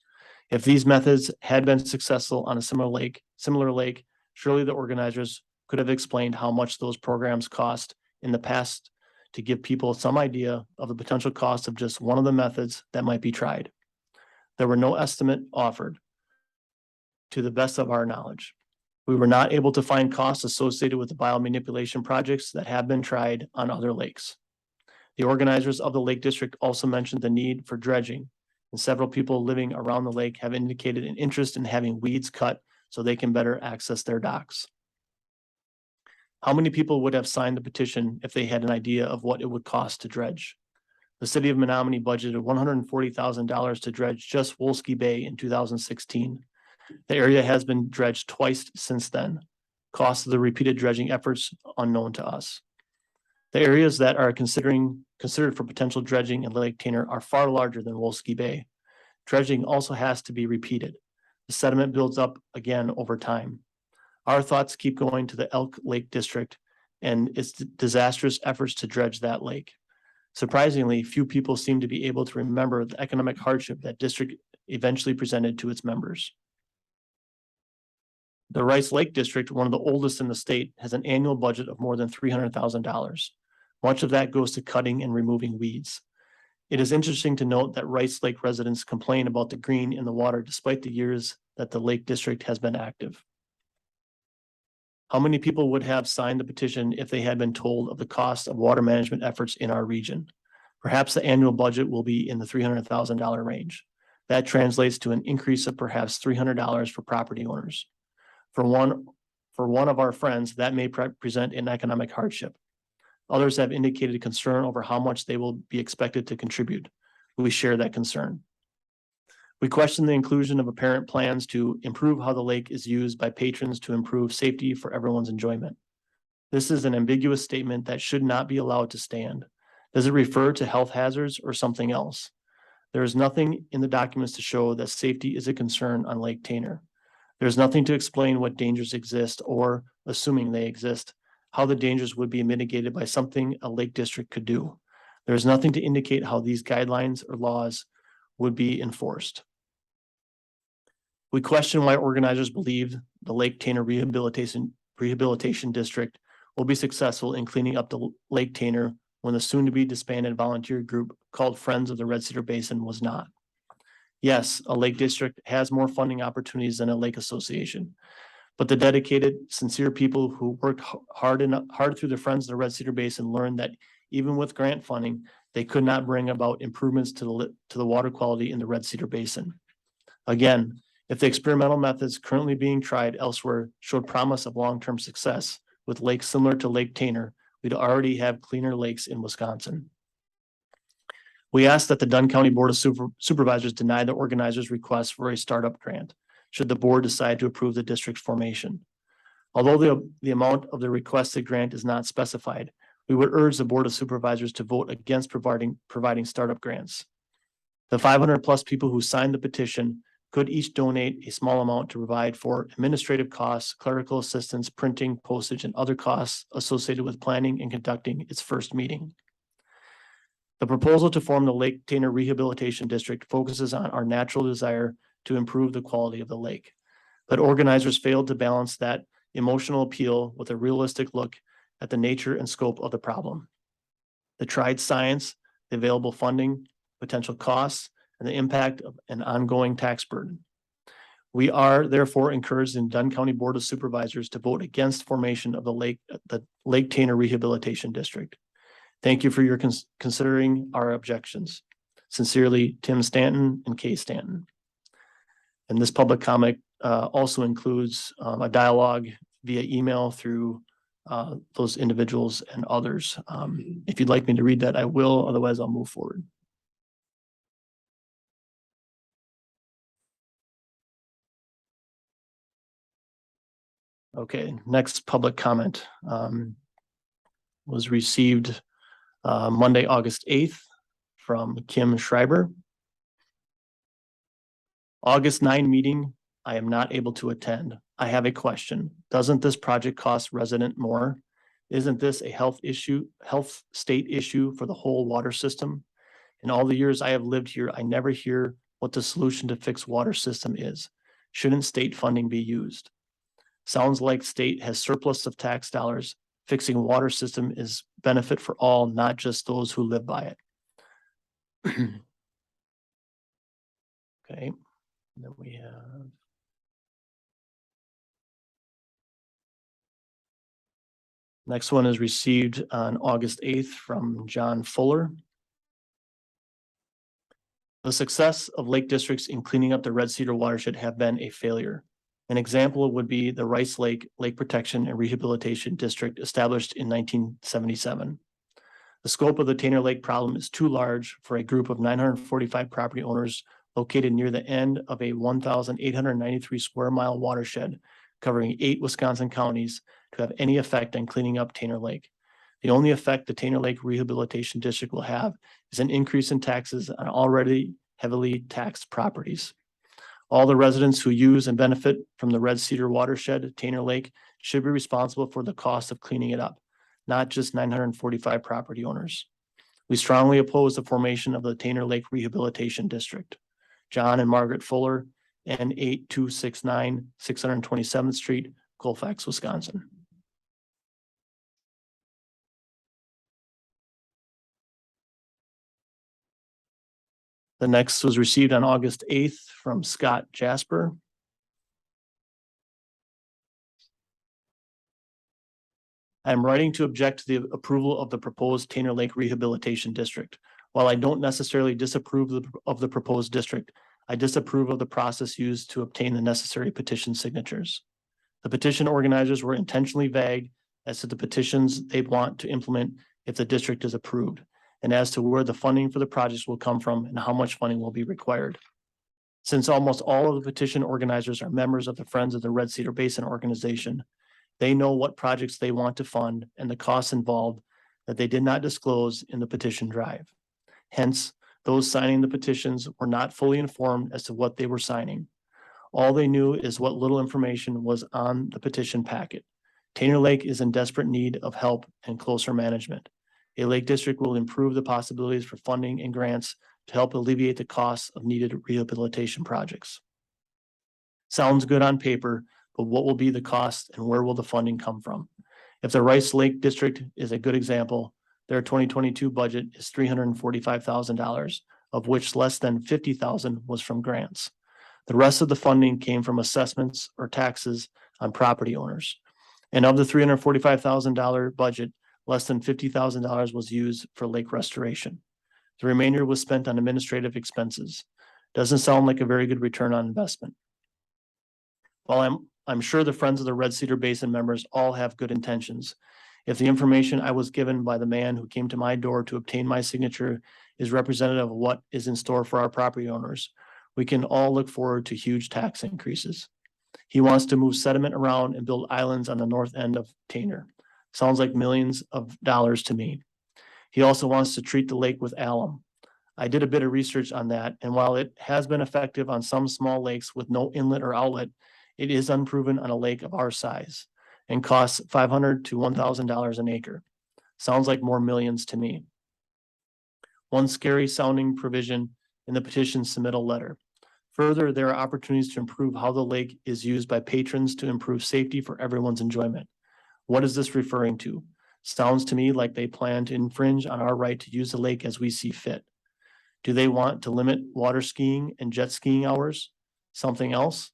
If these methods had been successful on a similar lake, surely the organizers could have explained how much those programs cost in the past to give people some idea of the potential cost of just one of the methods that might be tried. There were no estimate offered to the best of our knowledge. We were not able to find costs associated with the biomanipulation projects that have been tried on other lakes. The organizers of the Lake District also mentioned the need for dredging, and several people living around the lake have indicated an interest in having weeds cut so they can better access their docks. How many people would have signed the petition if they had an idea of what it would cost to dredge? The city of Menominee budgeted $140,000 to dredge just Wolski Bay in 2016. The area has been dredged twice since then. Cost of the repeated dredging efforts unknown to us. The areas that are considered for potential dredging in Lake Tanner are far larger than Wolski Bay. Dredging also has to be repeated. The sediment builds up again over time. Our thoughts keep going to the Elk Lake District and its disastrous efforts to dredge that lake. Surprisingly, few people seem to be able to remember the economic hardship that district eventually presented to its members. The Rice Lake District, one of the oldest in the state, has an annual budget of more than $300,000. Much of that goes to cutting and removing weeds. It is interesting to note that Rice Lake residents complain about the green in the water despite the years that the Lake District has been active. How many people would have signed the petition if they had been told of the cost of water management efforts in our region? Perhaps the annual budget will be in the $300,000 range. That translates to an increase of perhaps $300 for property owners. For one of our friends, that may present an economic hardship. Others have indicated concern over how much they will be expected to contribute. We share that concern. We question the inclusion of apparent plans to improve how the lake is used by patrons to improve safety for everyone's enjoyment. This is an ambiguous statement that should not be allowed to stand. Does it refer to health hazards or something else? There is nothing in the documents to show that safety is a concern on Lake Tanner. There's nothing to explain what dangers exist or, assuming they exist, how the dangers would be mitigated by something a lake district could do. There's nothing to indicate how these guidelines or laws would be enforced. We question why organizers believe the Lake Tanner Rehabilitation District will be successful in cleaning up the Lake Tanner when the soon-to-be disbanded volunteer group called Friends of the Red Cedar Basin was not. Yes, a lake district has more funding opportunities than a lake association, but the dedicated, sincere people who worked hard through the Friends of the Red Cedar Basin learned that even with grant funding, they could not bring about improvements to the water quality in the Red Cedar Basin. Again, if the experimental methods currently being tried elsewhere showed promise of long-term success with lakes similar to Lake Tanner, we'd already have cleaner lakes in Wisconsin. We ask that the Dunn County Board of Supervisors deny the organizers' request for a startup grant, should the board decide to approve the district's formation. Although the amount of the requested grant is not specified, we would urge the Board of Supervisors to vote against providing startup grants. The 500+ people who signed the petition could each donate a small amount to provide for administrative costs, clerical assistance, printing, postage, and other costs associated with planning and conducting its first meeting. The proposal to form the Lake Tanner Rehabilitation District focuses on our natural desire to improve the quality of the lake. But organizers failed to balance that emotional appeal with a realistic look at the nature and scope of the problem. The tried science, the available funding, potential costs, and the impact of an ongoing tax burden. We are therefore encouraged in Dunn County Board of Supervisors to vote against formation of the Lake Tanner Rehabilitation District. Thank you for your considering our objections. Sincerely, Tim Stanton and Kay Stanton. And this public comment also includes a dialogue via email through those individuals and others. If you'd like me to read that, I will, otherwise I'll move forward. Okay, next public comment was received Monday, August 8th from Kim Schreiber. August 9 meeting, I am not able to attend. I have a question. Doesn't this project cost resident more? Isn't this a health state issue for the whole water system? In all the years I have lived here, I never hear what the solution to fix water system is. Shouldn't state funding be used? Sounds like state has surplus of tax dollars. Fixing water system is benefit for all, not just those who live by it. Okay, and then we have. Next one is received on August 8th from John Fuller. The success of lake districts in cleaning up the Red Cedar watershed have been a failure. An example would be the Rice Lake Lake Protection and Rehabilitation District established in 1977. The scope of the Tanner Lake problem is too large for a group of 945 property owners located near the end of a 1,893 square mile watershed covering 8 Wisconsin counties to have any effect on cleaning up Tanner Lake. The only effect the Tanner Lake Rehabilitation District will have is an increase in taxes on already heavily taxed properties. All the residents who use and benefit from the Red Cedar watershed, Tanner Lake, should be responsible for the cost of cleaning it up, not just 945 property owners. We strongly oppose the formation of the Tanner Lake Rehabilitation District. John and Margaret Fuller, N8269 627th Street, Colfax, Wisconsin. The next was received on August 8th from Scott Jasper. I'm writing to object to the approval of the proposed Tanner Lake Rehabilitation District. While I don't necessarily disapprove of the proposed district, I disapprove of the process used to obtain the necessary petition signatures. The petition organizers were intentionally vague as to the petitions they'd want to implement if the district is approved, and as to where the funding for the projects will come from and how much funding will be required. Since almost all of the petition organizers are members of the Friends of the Red Cedar Basin organization, they know what projects they want to fund and the costs involved that they did not disclose in the petition drive. Hence, those signing the petitions were not fully informed as to what they were signing. All they knew is what little information was on the petition packet. Tanner Lake is in desperate need of help and closer management. A lake district will improve the possibilities for funding and grants to help alleviate the costs of needed rehabilitation projects. Sounds good on paper, but what will be the cost and where will the funding come from? If the Rice Lake District is a good example, their 2022 budget is $345,000, of which less than $50,000 was from grants. The rest of the funding came from assessments or taxes on property owners. And of the $345,000 budget, less than $50,000 was used for lake restoration. The remainder was spent on administrative expenses. Doesn't sound like a very good return on investment. While I'm sure the Friends of the Red Cedar Basin members all have good intentions, if the information I was given by the man who came to my door to obtain my signature is representative of what is in store for our property owners, we can all look forward to huge tax increases. He wants to move sediment around and build islands on the north end of Tanner. Sounds like millions of dollars to me. He also wants to treat the lake with alum. I did a bit of research on that, and while it has been effective on some small lakes with no inlet or outlet, it is unproven on a lake of our size and costs $500 to $1,000 an acre. Sounds like more millions to me. One scary sounding provision in the petition submittal letter. Further, there are opportunities to improve how the lake is used by patrons to improve safety for everyone's enjoyment. What is this referring to? Sounds to me like they plan to infringe on our right to use the lake as we see fit. Do they want to limit water skiing and jet skiing hours? Something else?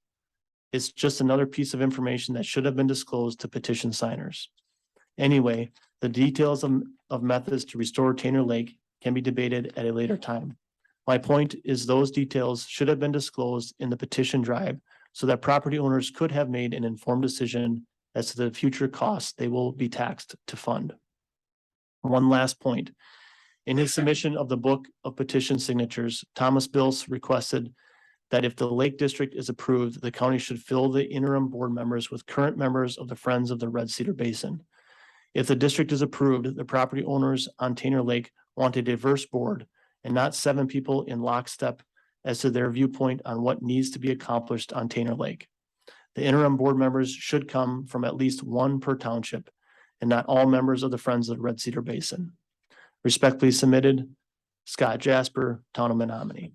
It's just another piece of information that should have been disclosed to petition signers. Anyway, the details of methods to restore Tanner Lake can be debated at a later time. My point is those details should have been disclosed in the petition drive so that property owners could have made an informed decision as to the future costs they will be taxed to fund. One last point. In his submission of the book of petition signatures, Thomas Bills requested that if the Lake District is approved, the county should fill the interim board members with current members of the Friends of the Red Cedar Basin. If the district is approved, the property owners on Tainer Lake want a diverse board and not 7 people in lockstep as to their viewpoint on what needs to be accomplished on Tainer Lake. The interim board members should come from at least 1 per township and not all members of the Friends of the Red Cedar Basin. Respectfully submitted, Scott Jasper, Town of Menominee.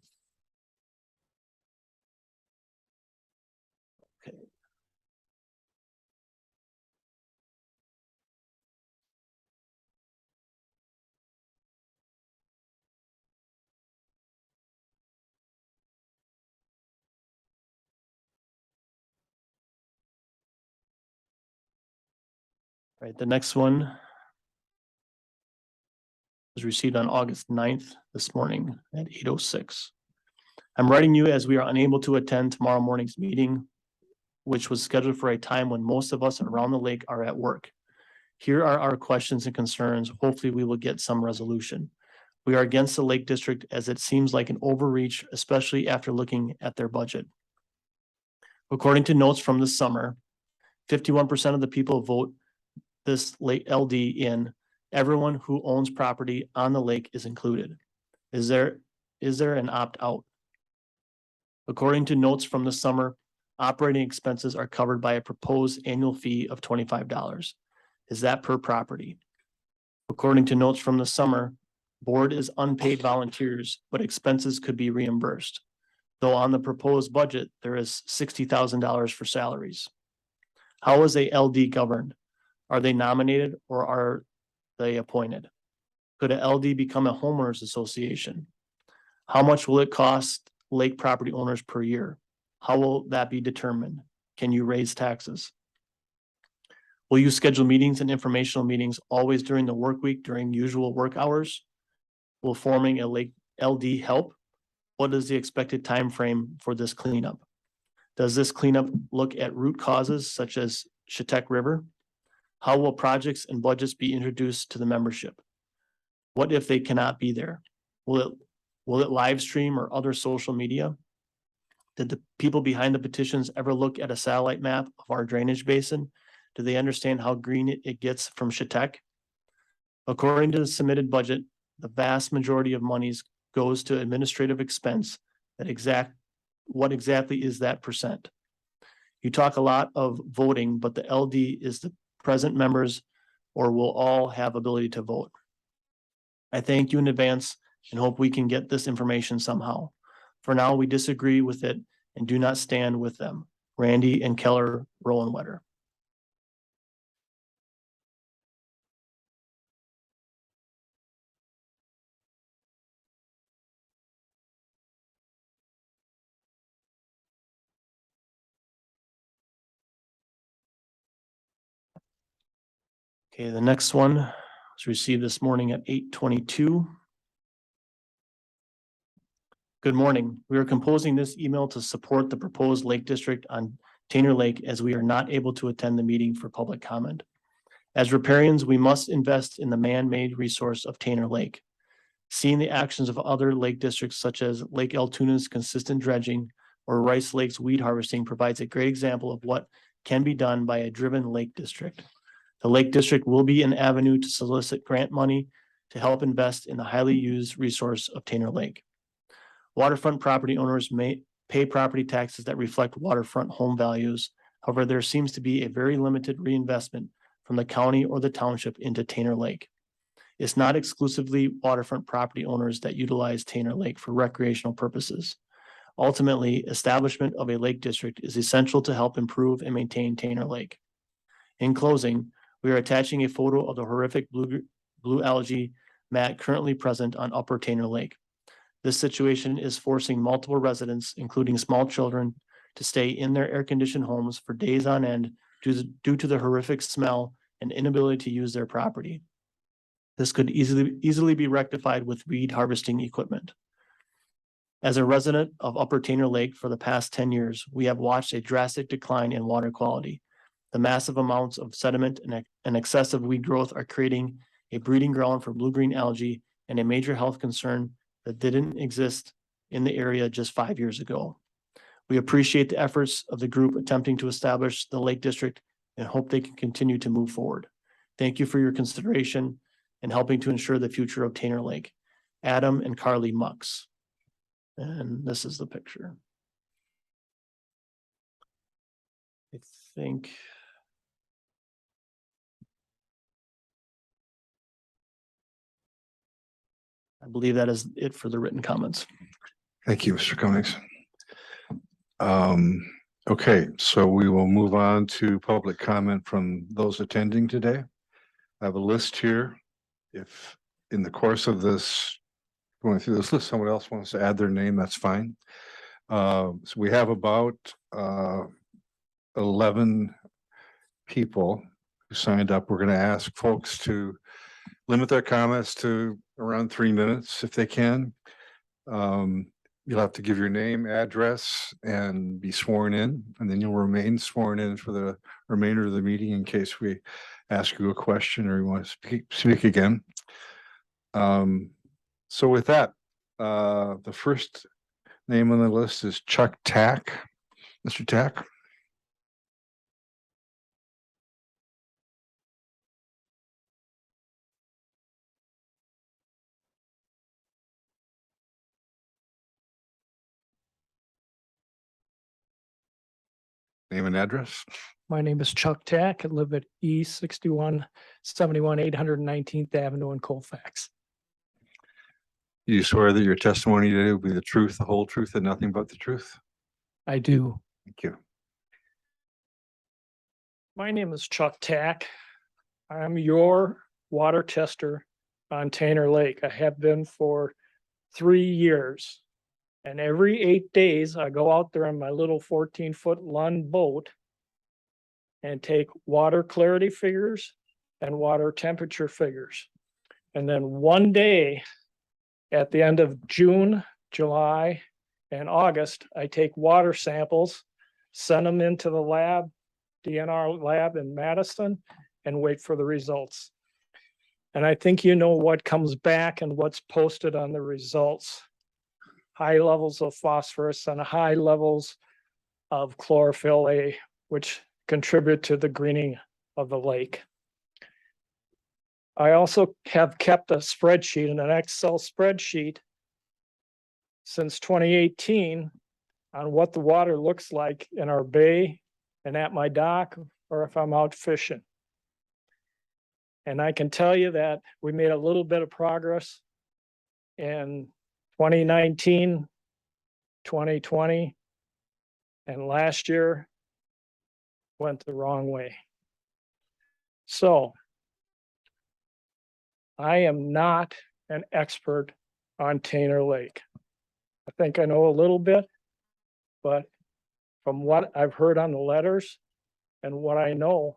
Okay. All right, the next one was received on August 9th this morning at 8:06. I'm writing you as we are unable to attend tomorrow morning's meeting, which was scheduled for a time when most of us around the lake are at work. Here are our questions and concerns. Hopefully we will get some resolution. We are against the Lake District as it seems like an overreach, especially after looking at their budget. According to notes from this summer, 51% of the people vote this lake LD in. Everyone who owns property on the lake is included. Is there an opt-out? According to notes from the summer, operating expenses are covered by a proposed annual fee of $25. Is that per property? According to notes from the summer, board is unpaid volunteers, but expenses could be reimbursed. Though on the proposed budget, there is $60,000 for salaries. How is a LD governed? Are they nominated or are they appointed? Could a LD become a homeowners association? How much will it cost lake property owners per year? How will that be determined? Can you raise taxes? Will you schedule meetings and informational meetings always during the work week during usual work hours? Will forming a lake LD help? What is the expected time frame for this cleanup? Does this cleanup look at root causes such as Chetek River? How will projects and budgets be introduced to the membership? What if they cannot be there? Will it live stream or other social media? Did the people behind the petitions ever look at a satellite map of our drainage basin? Do they understand how green it gets from Chetek? According to the submitted budget, the vast majority of monies goes to administrative expense. What exactly is that percent? You talk a lot of voting, but the LD is the present members or will all have ability to vote. I thank you in advance and hope we can get this information somehow. For now, we disagree with it and do not stand with them. Randy and Keller Rowanwetter. Okay, the next one was received this morning at 8:22. Good morning. We are composing this email to support the proposed Lake District on Tainer Lake as we are not able to attend the meeting for public comment. As riparians, we must invest in the man-made resource of Tainer Lake. Seeing the actions of other lake districts such as Lake Altoona's consistent dredging or Rice Lake's weed harvesting provides a great example of what can be done by a driven lake district. The Lake District will be an avenue to solicit grant money to help invest in the highly used resource of Tainer Lake. Waterfront property owners may pay property taxes that reflect waterfront home values. However, there seems to be a very limited reinvestment from the county or the township into Tainer Lake. It's not exclusively waterfront property owners that utilize Tainer Lake for recreational purposes. Ultimately, establishment of a lake district is essential to help improve and maintain Tainer Lake. In closing, we are attaching a photo of the horrific blue algae mat currently present on Upper Tainer Lake. This situation is forcing multiple residents, including small children, to stay in their air-conditioned homes for days on end due to the horrific smell and inability to use their property. This could easily be rectified with weed harvesting equipment. As a resident of Upper Tainer Lake for the past 10 years, we have watched a drastic decline in water quality. The massive amounts of sediment and excessive weed growth are creating a breeding ground for blue-green algae and a major health concern that didn't exist in the area just 5 years ago. We appreciate the efforts of the group attempting to establish the Lake District and hope they can continue to move forward. Thank you for your consideration and helping to ensure the future of Tanner Lake. Adam and Carly Mux. And this is the picture. I think. I believe that is it for the written comments. Thank you, Mr. Cummings. Okay, so we will move on to public comment from those attending today. I have a list here. If in the course of this, going through this list, someone else wants to add their name, that's fine. So we have about 11 people who signed up. We're going to ask folks to limit their comments to around 3 minutes if they can. You'll have to give your name, address, and be sworn in, and then you'll remain sworn in for the remainder of the meeting in case we ask you a question or you want to speak again. So with that, the first name on the list is Chuck Tack. Mr. Tack. Name and address. My name is Chuck Tack. I live at E 6171 819th Avenue in Colfax. You swear that your testimony today will be the truth, the whole truth, and nothing but the truth? I do. Thank you. My name is Chuck Tack. I'm your water tester on Tanner Lake. I have been for 3 years. And every 8 days, I go out there on my little 14-foot Lund boat and take water clarity figures and water temperature figures. And then one day at the end of June, July, and August, I take water samples, send them into the lab, DNR lab in Madison, and wait for the results. And I think you know what comes back and what's posted on the results. High levels of phosphorus and high levels of chlorophyll A, which contribute to the greening of the lake. I also have kept a spreadsheet, an Excel spreadsheet since 2018 on what the water looks like in our bay and at my dock, or if I'm out fishing. And I can tell you that we made a little bit of progress in 2019, 2020, and last year went the wrong way. So I am not an expert on Tanner Lake. I think I know a little bit, but from what I've heard on the letters and what I know,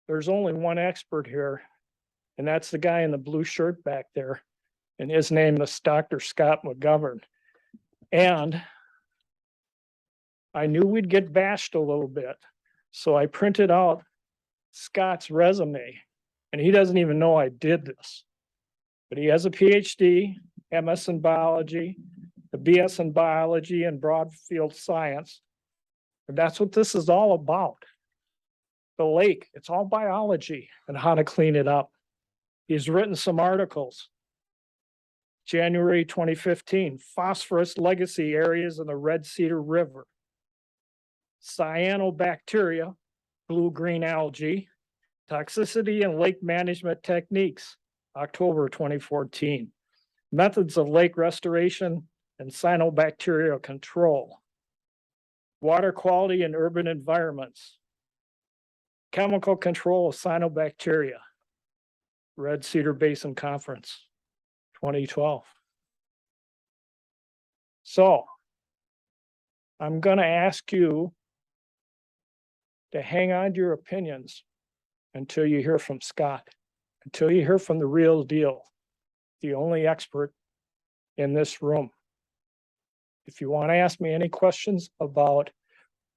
there's only one expert here, and that's the guy in the blue shirt back there. And his name is Dr. Scott Mcgovern. And I knew we'd get bashed a little bit. So I printed out Scott's resume, and he doesn't even know I did this. But he has a PhD, MS in biology, a BS in biology and broad field science. And that's what this is all about. The lake, it's all biology and how to clean it up. He's written some articles. January 2015, phosphorus legacy areas in the Red Cedar River. Cyanobacteria, blue-green algae, toxicity and lake management techniques, October 2014. Methods of lake restoration and cyanobacterial control. Water quality in urban environments. Chemical control of cyanobacteria. Red Cedar Basin Conference. 2012. So I'm going to ask you to hang on to your opinions until you hear from Scott, until you hear from the real deal, the only expert in this room. If you want to ask me any questions about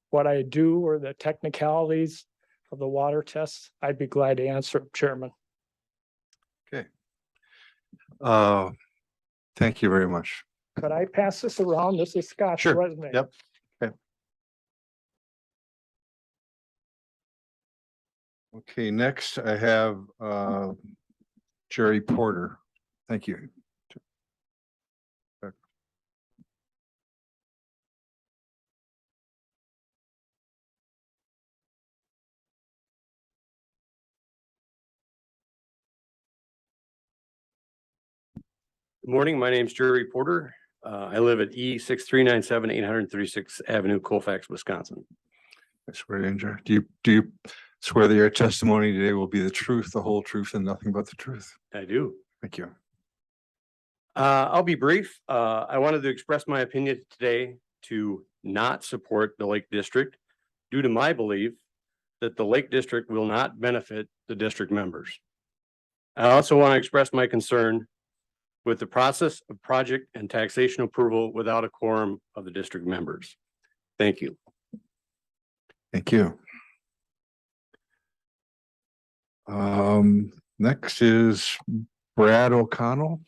what I do or the technicalities of the water tests, I'd be glad to answer, Chairman. Thank you very much. Could I pass this around? This is Scott's Sure. resume. Yep. Okay, next I have Jerry Porter. Thank you. Good morning, my name's Jerry Porter. I live at E 6397 836th Avenue, Colfax, Wisconsin. I swear to injure. Do you swear that your testimony today will be the truth, the whole truth, and nothing but the truth? I do. Thank you. I'll be brief. I wanted to express my opinion today to not support the Lake District due to my belief that the Lake District will not benefit the district members. I also want to express my concern with the process of project and taxation approval without a quorum of the district members. Thank you. Thank you. Next is Brad O'Connell.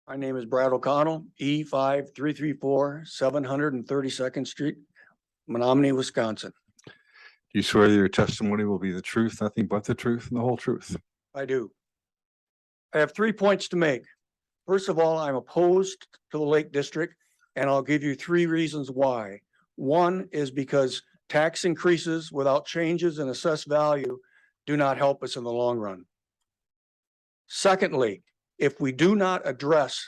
My name is Brad O'Connell, E 5334 732nd Street, Menominee, Wisconsin. Do you swear that your testimony will be the truth, nothing but the truth, and the whole truth? I do. I have 3 points to make. First of all, I'm opposed to the Lake District, and I'll give you 3 reasons why. One is because tax increases without changes in assessed value do not help us in the long run. Secondly, if we do not address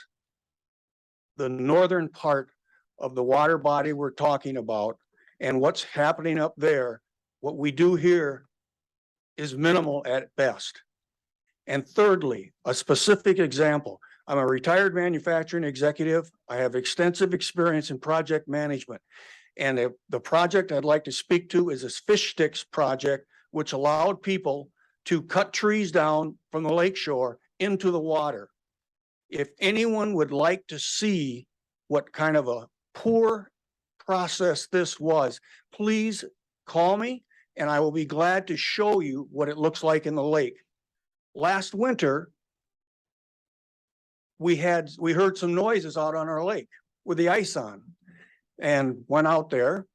the northern part of the water body we're talking about and what's happening up there, what we do here is minimal at best. And thirdly, a specific example. I'm a retired manufacturing executive. I have extensive experience in project management. And the project I'd like to speak to is this fish sticks project, which allowed people to cut trees down from the lakeshore into the water. If anyone would like to see what kind of a poor process this was, please call me and I will be glad to show you what it looks like in the lake. Last winter, we heard some noises out on our lake with the ice on, and went out there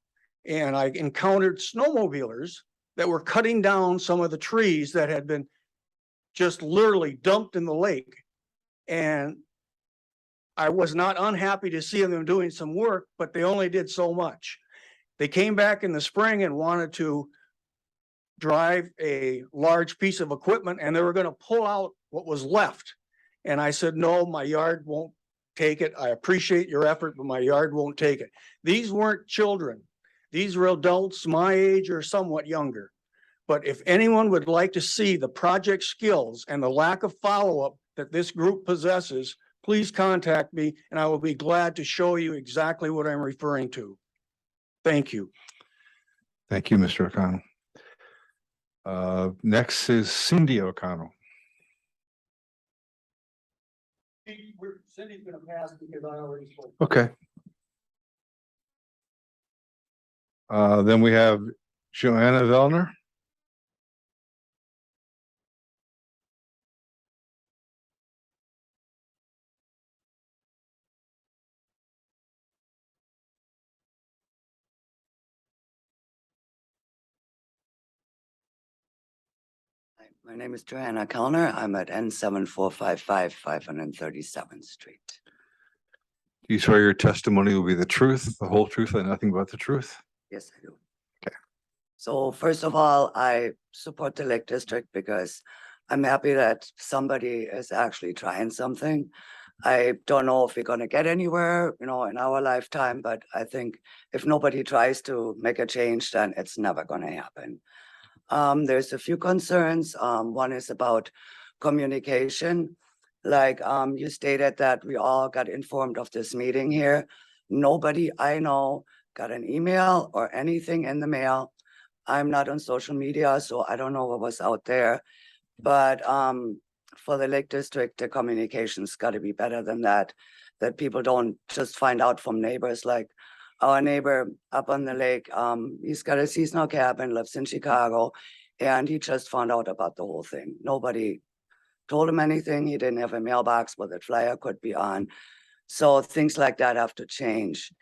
and I encountered snowmobilers that were cutting down some of the trees that had been just literally dumped in the lake. And I was not unhappy to see them doing some work, but they only did so much. They came back in the spring and wanted to drive a large piece of equipment, and they were going to pull out what was left. And I said, no, my yard won't take it. I appreciate your effort, but my yard won't take it. These weren't children. These were adults my age or somewhat younger. But if anyone would like to see the project skills and the lack of follow-up that this group possesses, please contact me and I will be glad to show you exactly what I'm referring to. Thank you. Thank you, Mr. O'Connell. Next is Cindy O'Connell. Cindy's gonna pass because I already spoke. Okay. Then we have Joanna Vellner. My name is Joanna Kellner. I'm at N7455 537th Street. Do you swear your testimony will be the truth, the whole truth, and nothing but the truth? Yes, I do. Okay. So first of all, I support the Lake District because I'm happy that somebody is actually trying something. I don't know if we're going to get anywhere, in our lifetime, but I think if nobody tries to make a change, then it's never going to happen. There's a few concerns. One is about communication. Like you stated that we all got informed of this meeting here. Nobody I know got an email or anything in the mail. I'm not on social media, so I don't know what was out there. But for the Lake District, the communication's got to be better than that. That people don't just find out from neighbors. Like our neighbor up on the lake, he's got a seasonal cabin, lives in Chicago, and he just found out about the whole thing. Nobody told him anything. He didn't have a mailbox where that flyer could be on. So things like that have to change.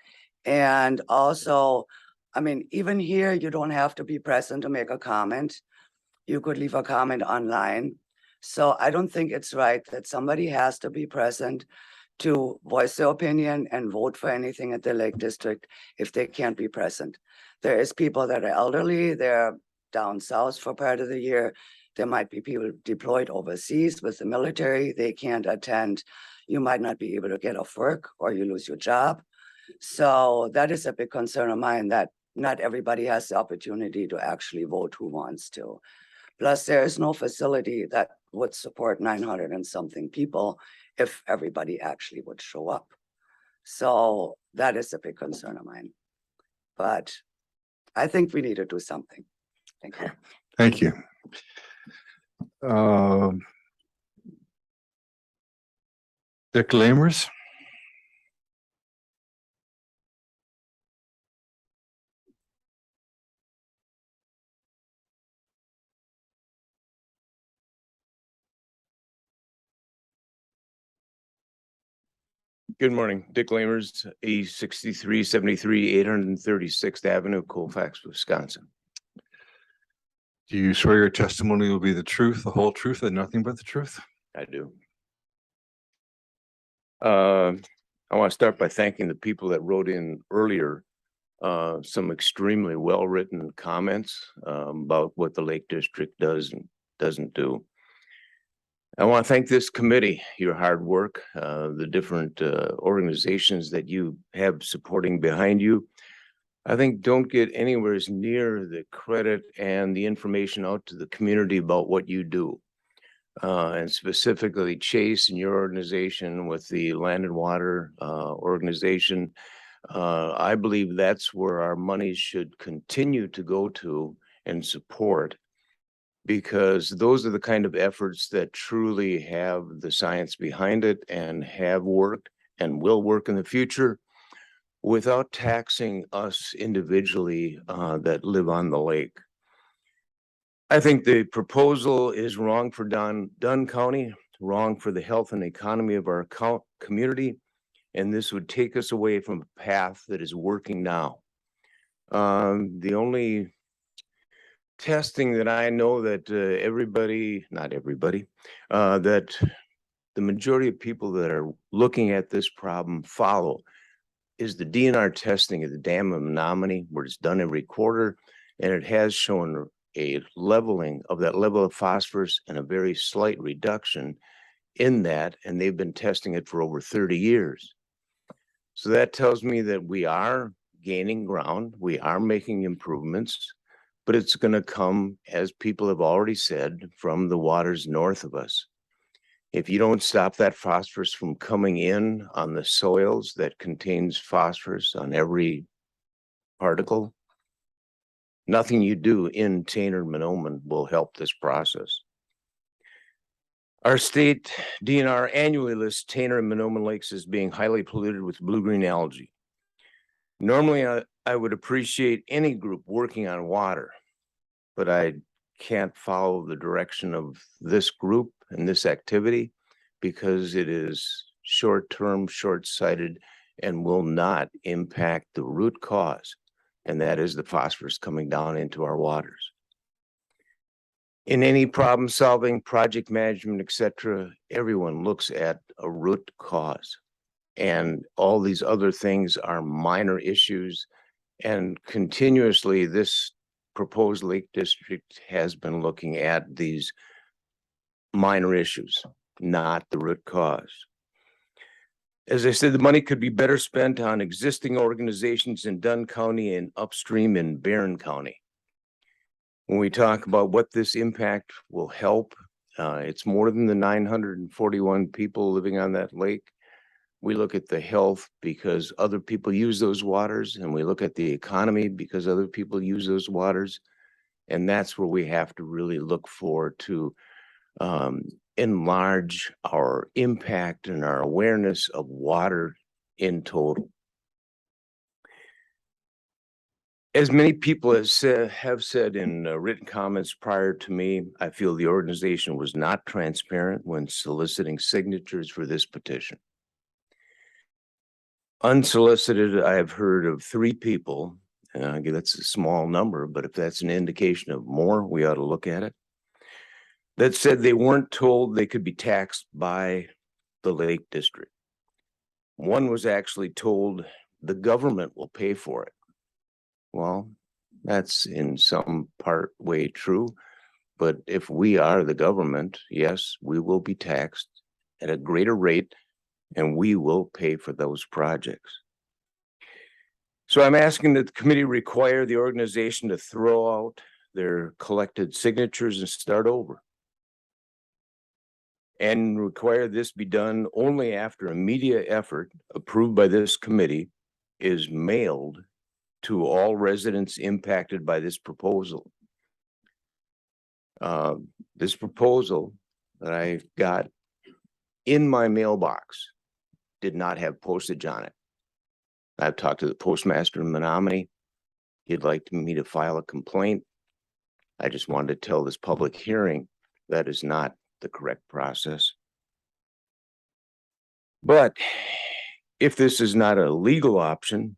And also, I mean, even here, you don't have to be present to make a comment. You could leave a comment online. So I don't think it's right that somebody has to be present to voice their opinion and vote for anything at the Lake District if they can't be present. There is people that are elderly, they're down south for part of the year. There might be people deployed overseas with the military, they can't attend. You might not be able to get off work or you lose your job. So that is a big concern of mine, that not everybody has the opportunity to actually vote who wants to. Plus, there is no facility that would support 900 and something people if everybody actually would show up. So that is a big concern of mine. But I think we need to do something. Thank you. Thank you. Dick Lamers. Good morning, Dick Lamers, E6373 836th Avenue, Colfax, Wisconsin. Do you swear your testimony will be the truth, the whole truth, and nothing but the truth? I do. I want to start by thanking the people that wrote in earlier, some extremely well-written comments about what the Lake District does and doesn't do. I want to thank this committee, your hard work, the different organizations that you have supporting behind you. I think don't get anywhere near the credit and the information out to the community about what you do. And specifically Chase and your organization with the Land and Water organization. I believe that's where our money should continue to go to and support, because those are the kind of efforts that truly have the science behind it and have worked and will work in the future without taxing us individually that live on the lake. I think the proposal is wrong for Dunn County, wrong for the health and economy of our community, and this would take us away from a path that is working now. The only testing that I know that not everybody, that the majority of people that are looking at this problem follow is the DNR testing of the dam of Menominee, where it's done every quarter, and it has shown a leveling of that level of phosphorus and a very slight reduction in that, and they've been testing it for over 30 years. So that tells me that we are gaining ground, we are making improvements, but it's going to come, as people have already said, from the waters north of us. If you don't stop that phosphorus from coming in on the soils that contains phosphorus on every particle, nothing you do in Tanner-Menominee will help this process. Our state DNR annually lists Tanner and Menominee lakes as being highly polluted with blue-green algae. Normally, I would appreciate any group working on water, but I can't follow the direction of this group and this activity because it is short-term, short-sighted, and will not impact the root cause, and that is the phosphorus coming down into our waters. In any problem solving, project management, etc., everyone looks at a root cause, and all these other things are minor issues, and continuously this proposed Lake District has been looking at these minor issues, not the root cause. As I said, the money could be better spent on existing organizations in Dunn County and upstream in Barron County. When we talk about what this impact will help, it's more than the 941 people living on that lake. We look at the health because other people use those waters, and we look at the economy because other people use those waters. And that's where we have to really look forward to enlarge our impact and our awareness of water in total. As many people have said in written comments prior to me, I feel the organization was not transparent when soliciting signatures for this petition. Unsolicited, I have heard of 3 people. That's a small number, but if that's an indication of more, we ought to look at it. That said, they weren't told they could be taxed by the Lake District. One was actually told the government will pay for it. Well, that's in some part way true, but if we are the government, yes, we will be taxed at a greater rate and we will pay for those projects. So I'm asking that the committee require the organization to throw out their collected signatures and start over. And require this be done only after a media effort approved by this committee is mailed to all residents impacted by this proposal. This proposal that I got in my mailbox did not have postage on it. I've talked to the postmaster in Menominee. He'd like me to file a complaint. I just wanted to tell this public hearing that is not the correct process. But if this is not a legal option,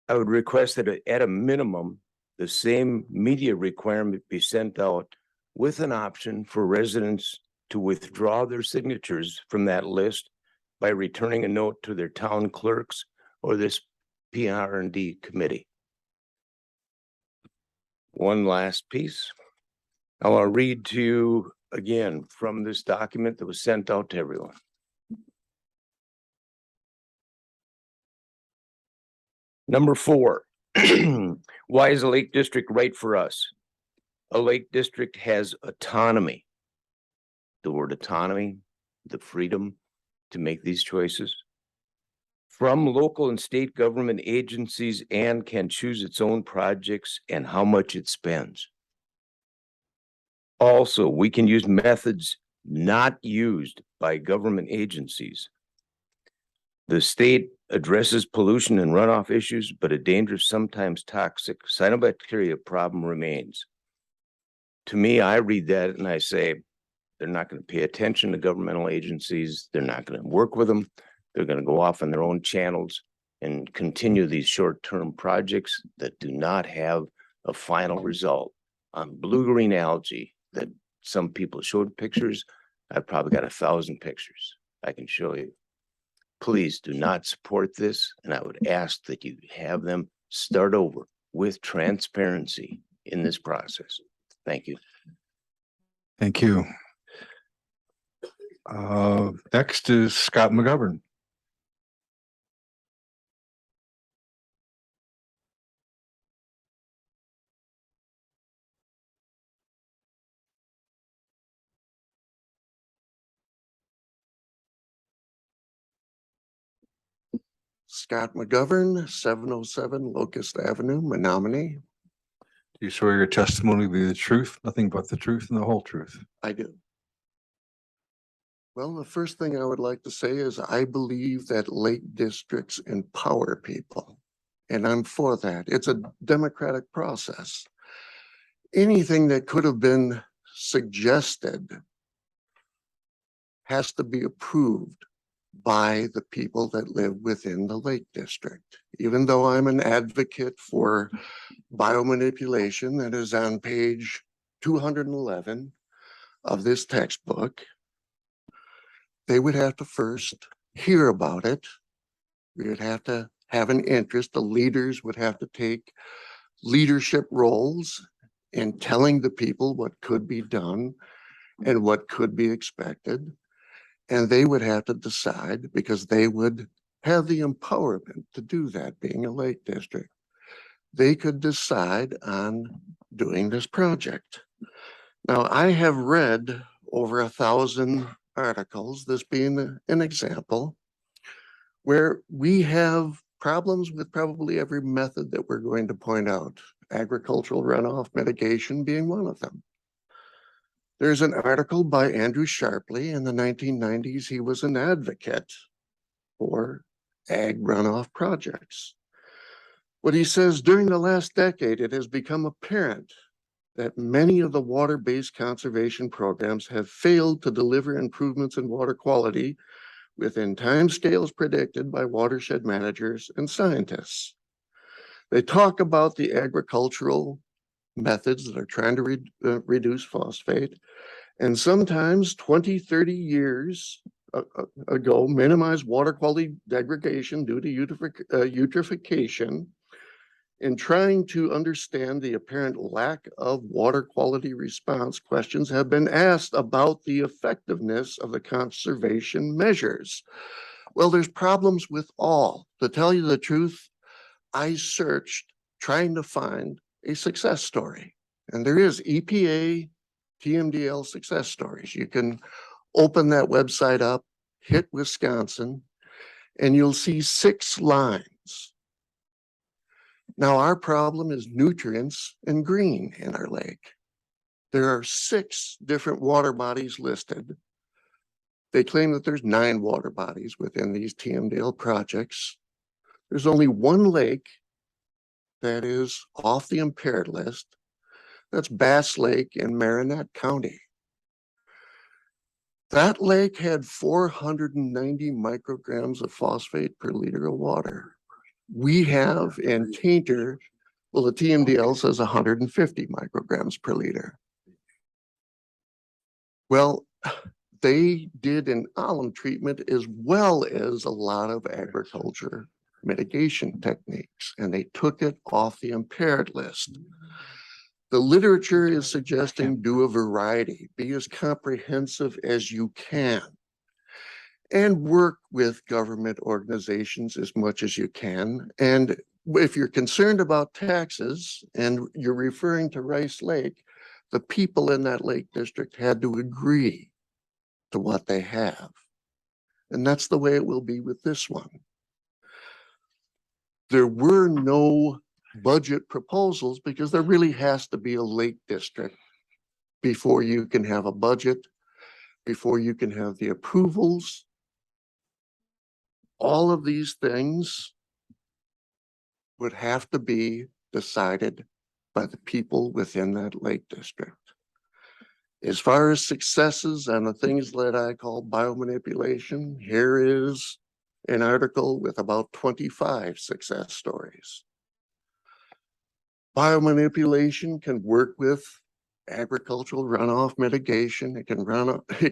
I would request that at a minimum, the same media requirement be sent out with an option for residents to withdraw their signatures from that list by returning a note to their town clerks or this PR&D committee. One last piece. I want to read to you again from this document that was sent out to everyone. Number 4, why is a Lake District right for us? A Lake District has autonomy. The word autonomy, the freedom to make these choices from local and state government agencies and can choose its own projects and how much it spends. Also, we can use methods not used by government agencies. The state addresses pollution and runoff issues, but a dangerous, sometimes toxic cyanobacteria problem remains. To me, I read that and I say, they're not going to pay attention to governmental agencies. They're not going to work with them. They're going to go off on their own channels and continue these short-term projects that do not have a final result. On blue-green algae that some people showed pictures, I've probably got 1,000 pictures I can show you. Please do not support this, and I would ask that you have them start over with transparency in this process. Thank you. Thank you. Next is Scott Mcgovern. Scott Mcgovern, 707 Locust Avenue, Menominee. Do you swear your testimony to be the truth, nothing but the truth and the whole truth? I do. Well, the first thing I would like to say is I believe that lake districts empower people, and I'm for that. It's a democratic process. Anything that could have been suggested has to be approved by the people that live within the Lake District. Even though I'm an advocate for biomanipulation that is on page 211 of this textbook, they would have to first hear about it. We would have to have an interest. The leaders would have to take leadership roles in telling the people what could be done and what could be expected. And they would have to decide, because they would have the empowerment to do that, being a lake district. They could decide on doing this project. Now, I have read over 1,000 articles, this being an example, where we have problems with probably every method that we're going to point out, agricultural runoff mitigation being one of them. There's an article by Andrew Sharpley in the 1990s. He was an advocate for ag runoff projects. What he says, during the last decade, it has become apparent that many of the water-based conservation programs have failed to deliver improvements in water quality within timescales predicted by watershed managers and scientists. They talk about the agricultural methods that are trying to reduce phosphate, and sometimes 20, 30 years ago, minimize water quality degradation due to eutrophication. In trying to understand the apparent lack of water quality response, questions have been asked about the effectiveness of the conservation measures. Well, there's problems with all. To tell you the truth, I searched trying to find a success story. And there is EPA TMDL success stories. You can open that website up, hit Wisconsin, and you'll see 6 lines. Now, our problem is nutrients and green in our lake. There are 6 different water bodies listed. They claim that there's 9 water bodies within these TMDL projects. There's only 1 lake that is off the impaired list. That's Bass Lake in Marinette County. That lake had 490 micrograms of phosphate per liter of water. We have in Tainter, well, the TMDL says 150 micrograms per liter. Well, they did an alum treatment as well as a lot of agriculture mitigation techniques, and they took it off the impaired list. The literature is suggesting do a variety, be as comprehensive as you can, and work with government organizations as much as you can. And if you're concerned about taxes and you're referring to Rice Lake, the people in that lake district had to agree to what they have. And that's the way it will be with this one. There were no budget proposals because there really has to be a lake district before you can have a budget, before you can have the approvals. All of these things would have to be decided by the people within that lake district. As far as successes and the things that I call biomanipulation, here is an article with about 25 success stories. Biomanipulation can work with agricultural runoff mitigation. It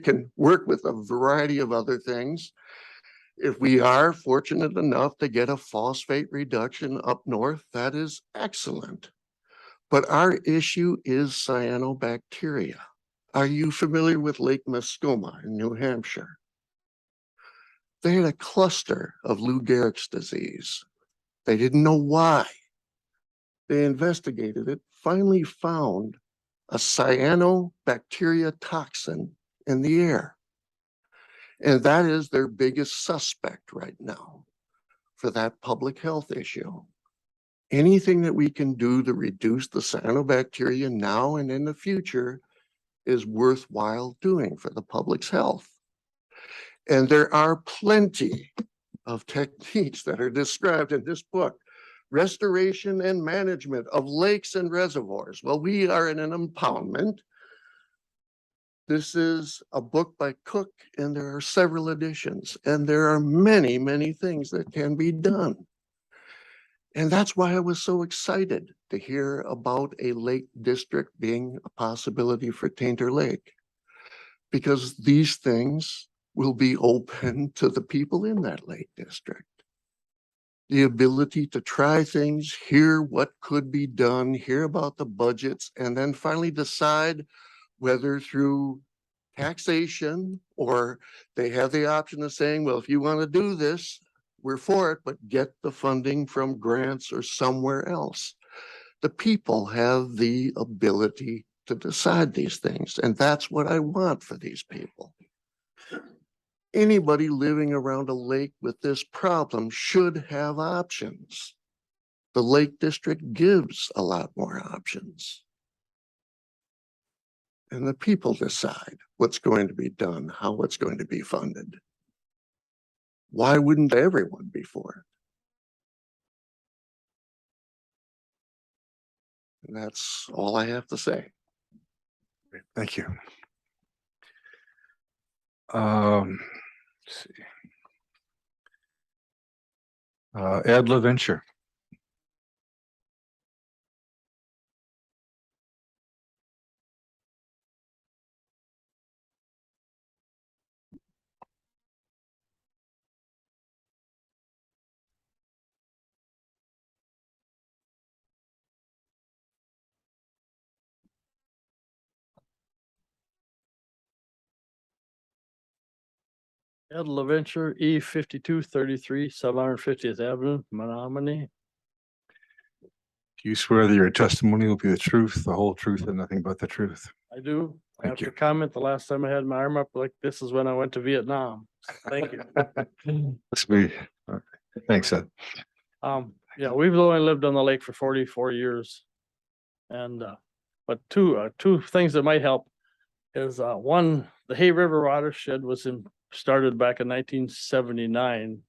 can work with a variety of other things. If we are fortunate enough to get a phosphate reduction up north, that is excellent. But our issue is cyanobacteria. Are you familiar with Lake Muskoma in New Hampshire? They had a cluster of Lou Gehrig's disease. They didn't know why. They investigated it, finally found a cyanobacteria toxin in the air. And that is their biggest suspect right now for that public health issue. Anything that we can do to reduce the cyanobacteria now and in the future is worthwhile doing for the public's health. And there are plenty of techniques that are described in this book. Restoration and management of lakes and reservoirs. Well, we are in an impoundment. This is a book by Cook, and there are several editions, and there are many, many things that can be done. And that's why I was so excited to hear about a lake district being a possibility for Tainter Lake, because these things will be open to the people in that lake district. The ability to try things, hear what could be done, hear about the budgets, and then finally decide whether through taxation or they have the option of saying, well, if you want to do this, we're for it, but get the funding from grants or somewhere else. The people have the ability to decide these things, and that's what I want for these people. Anybody living around a lake with this problem should have options. The Lake District gives a lot more options. And the people decide what's going to be done, how it's going to be funded. Why wouldn't everyone be for it? And that's all I have to say. Thank you. Let's see. Ed LaVenture. Ed LaVenture, E 5233, 750th Avenue, Menominee. Do you swear that your testimony will be the truth, the whole truth, and nothing but the truth? I do. I Thank have to you. comment, the last time I had my arm up like this is when I went to Vietnam. Thank you. Let's be, thanks, Ed. Yeah, we've only lived on the lake for 44 years. And, but two things that might help is, one, the Hay River watershed started back in 1979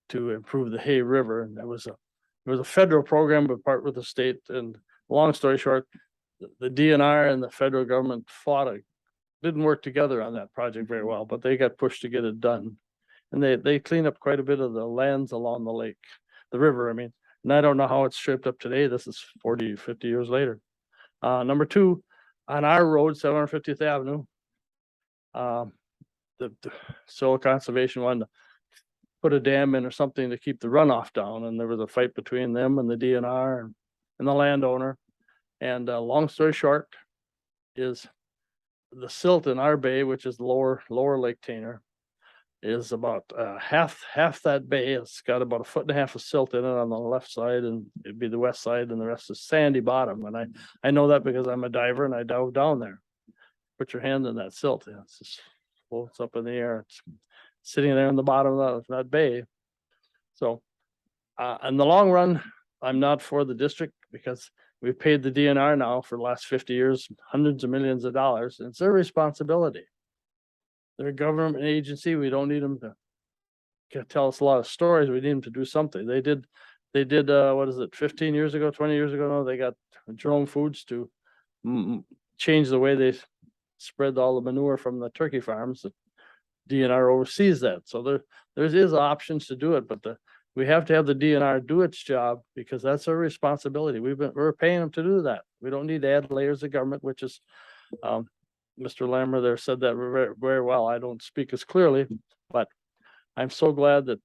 to improve the Hay River. And it was a federal program, but part with the state. And long story short, the DNR and the federal government didn't work together on that project very well, but they got pushed to get it done. And they cleaned up quite a bit of the lands along the lake, the river, I mean. And I don't know how it's shaped up today. This is 40, 50 years later. Number two, on our road, 750th Avenue, the soil conservation wanted to put a dam in or something to keep the runoff down. And there was a fight between them and the DNR and the landowner. And long story short is the silt in our bay, which is lower Lake Tainer, is about half that bay. It's got about 1.5 feet of silt in it on the left side, and it'd be the west side, and the rest is sandy bottom. And I know that because I'm a diver and I dove down there. Put your hand in that silt, and it's just floats up in the air. It's sitting there in the bottom of that bay. So in the long run, I'm not for the district because we've paid the DNR now for the last 50 years, hundreds of millions of dollars, and it's their responsibility. They're a government agency. We don't need them to tell us a lot of stories. We need them to do something. They did, what is it, 15 years ago, 20 years ago? No, they got Jerome Foods to change the way they spread all the manure from the turkey farms. The DNR oversees that. So there is options to do it, but we have to have the DNR do its job because that's our responsibility. We're paying them to do that. We don't need to add layers of government, which is, Mr. Lammer there said that very, very well. I don't speak as clearly, but I'm so glad that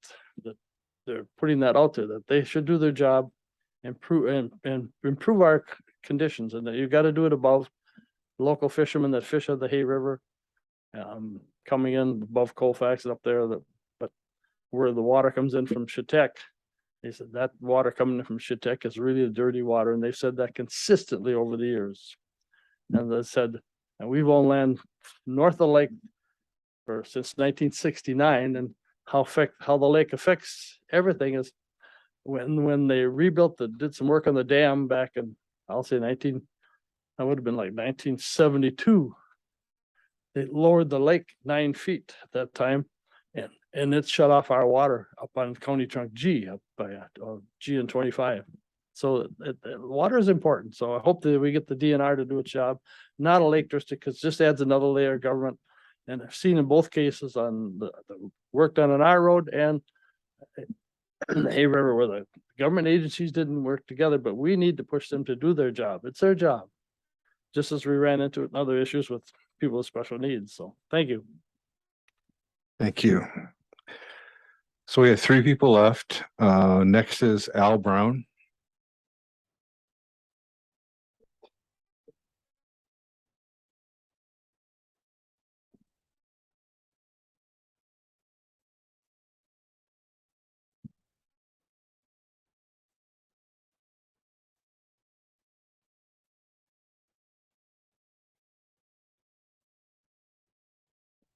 they're putting that out there, that they should do their job, improve and improve our conditions, and that you got to do it above local fishermen that fish on the Hay River, coming in above Colfax and up there, but where the water comes in from Chetek. They said that water coming in from Chetek is really dirty water, and they've said that consistently over the years. And they said, and we've owned land north of the lake since 1969, and how the lake affects everything is when they did some work on the dam back in, I'll say that would have been like 1972. They lowered the lake 9 feet at that time, and it shut off our water up on County Trunk G, up by G and 25. So water is important. So I hope that we get the DNR to do its job, not a lake district, because it just adds another layer of government. And I've seen in both cases on the work done on our road and in the Hay River where the government agencies didn't work together, but we need to push them to do their job. It's their job. Just as we ran into it in other issues with people with special needs. So thank you. Thank you. So we have 3 people left. Next is Al Brown.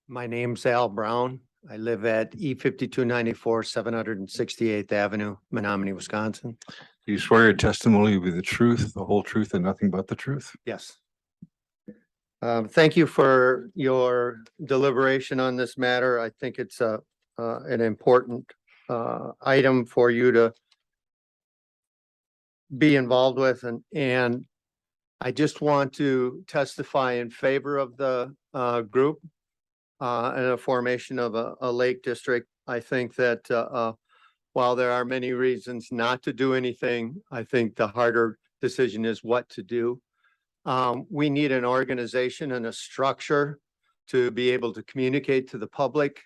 My name's Al Brown. I live at E 5294, 768th Avenue, Menominee, Wisconsin. Do you swear your testimony will be the truth, the whole truth, and nothing but the truth? Yes. Thank you for your deliberation on this matter. I think it's an important item for you to be involved with, and I just want to testify in favor of the group and a formation of a lake district. I think that while there are many reasons not to do anything, I think the harder decision is what to do. We need an organization and a structure to be able to communicate to the public.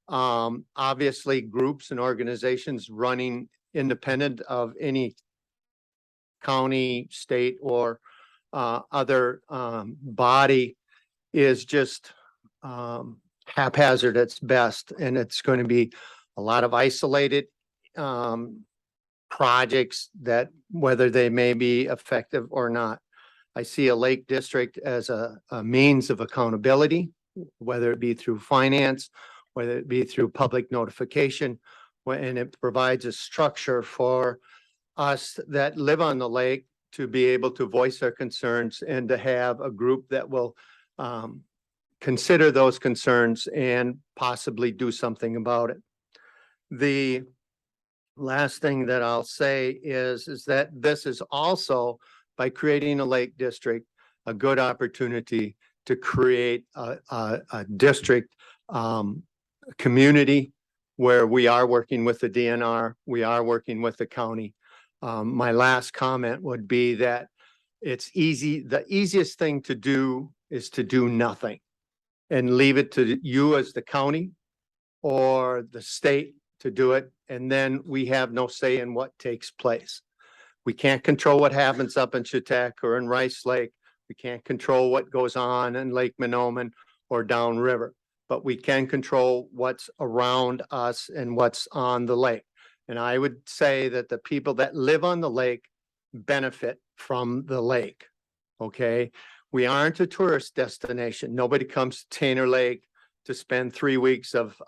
Obviously, groups and organizations running independent of any county, state, or other body is just haphazard at its best, and it's going to be a lot of isolated projects that whether they may be effective or not. I see a lake district as a means of accountability, whether it be through finance, whether it be through public notification, and it provides a structure for us that live on the lake to be able to voice our concerns and to have a group that will consider those concerns and possibly do something about it. The last thing that I'll say is that this is also, by creating a lake district, a good opportunity to create a district community where we are working with the DNR, we are working with the county. My last comment would be that it's easy. The easiest thing to do is to do nothing and leave it to you as the county or the state to do it. And then we have no say in what takes place. We can't control what happens up in Chautauqua or in Rice Lake. We can't control what goes on in Lake Menominee or downriver, but we can control what's around us and what's on the lake. And I would say that the people that live on the lake benefit from the lake. Okay. We aren't a tourist destination. Nobody comes to Tanner Lake to spend 3 weeks of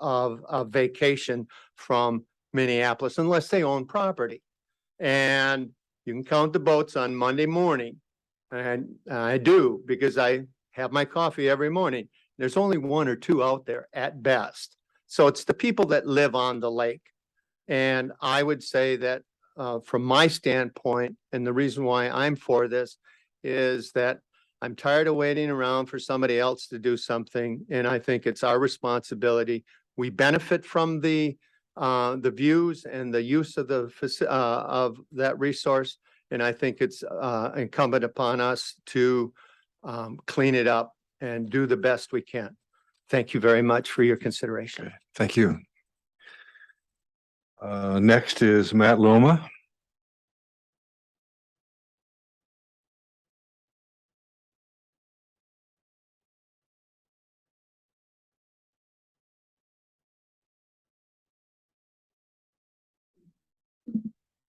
vacation from Minneapolis unless they own property. And you can count the boats on Monday morning. And I do, because I have my coffee every morning. There's only 1 or 2 out there at best. So it's the people that live on the lake. And I would say that from my standpoint, and the reason why I'm for this is that I'm tired of waiting around for somebody else to do something. And I think it's our responsibility. We benefit from the views and the use of of that resource. And I think it's incumbent upon us to clean it up and do the best we can. Thank you very much for your consideration. Thank you. Next is Matt Loma.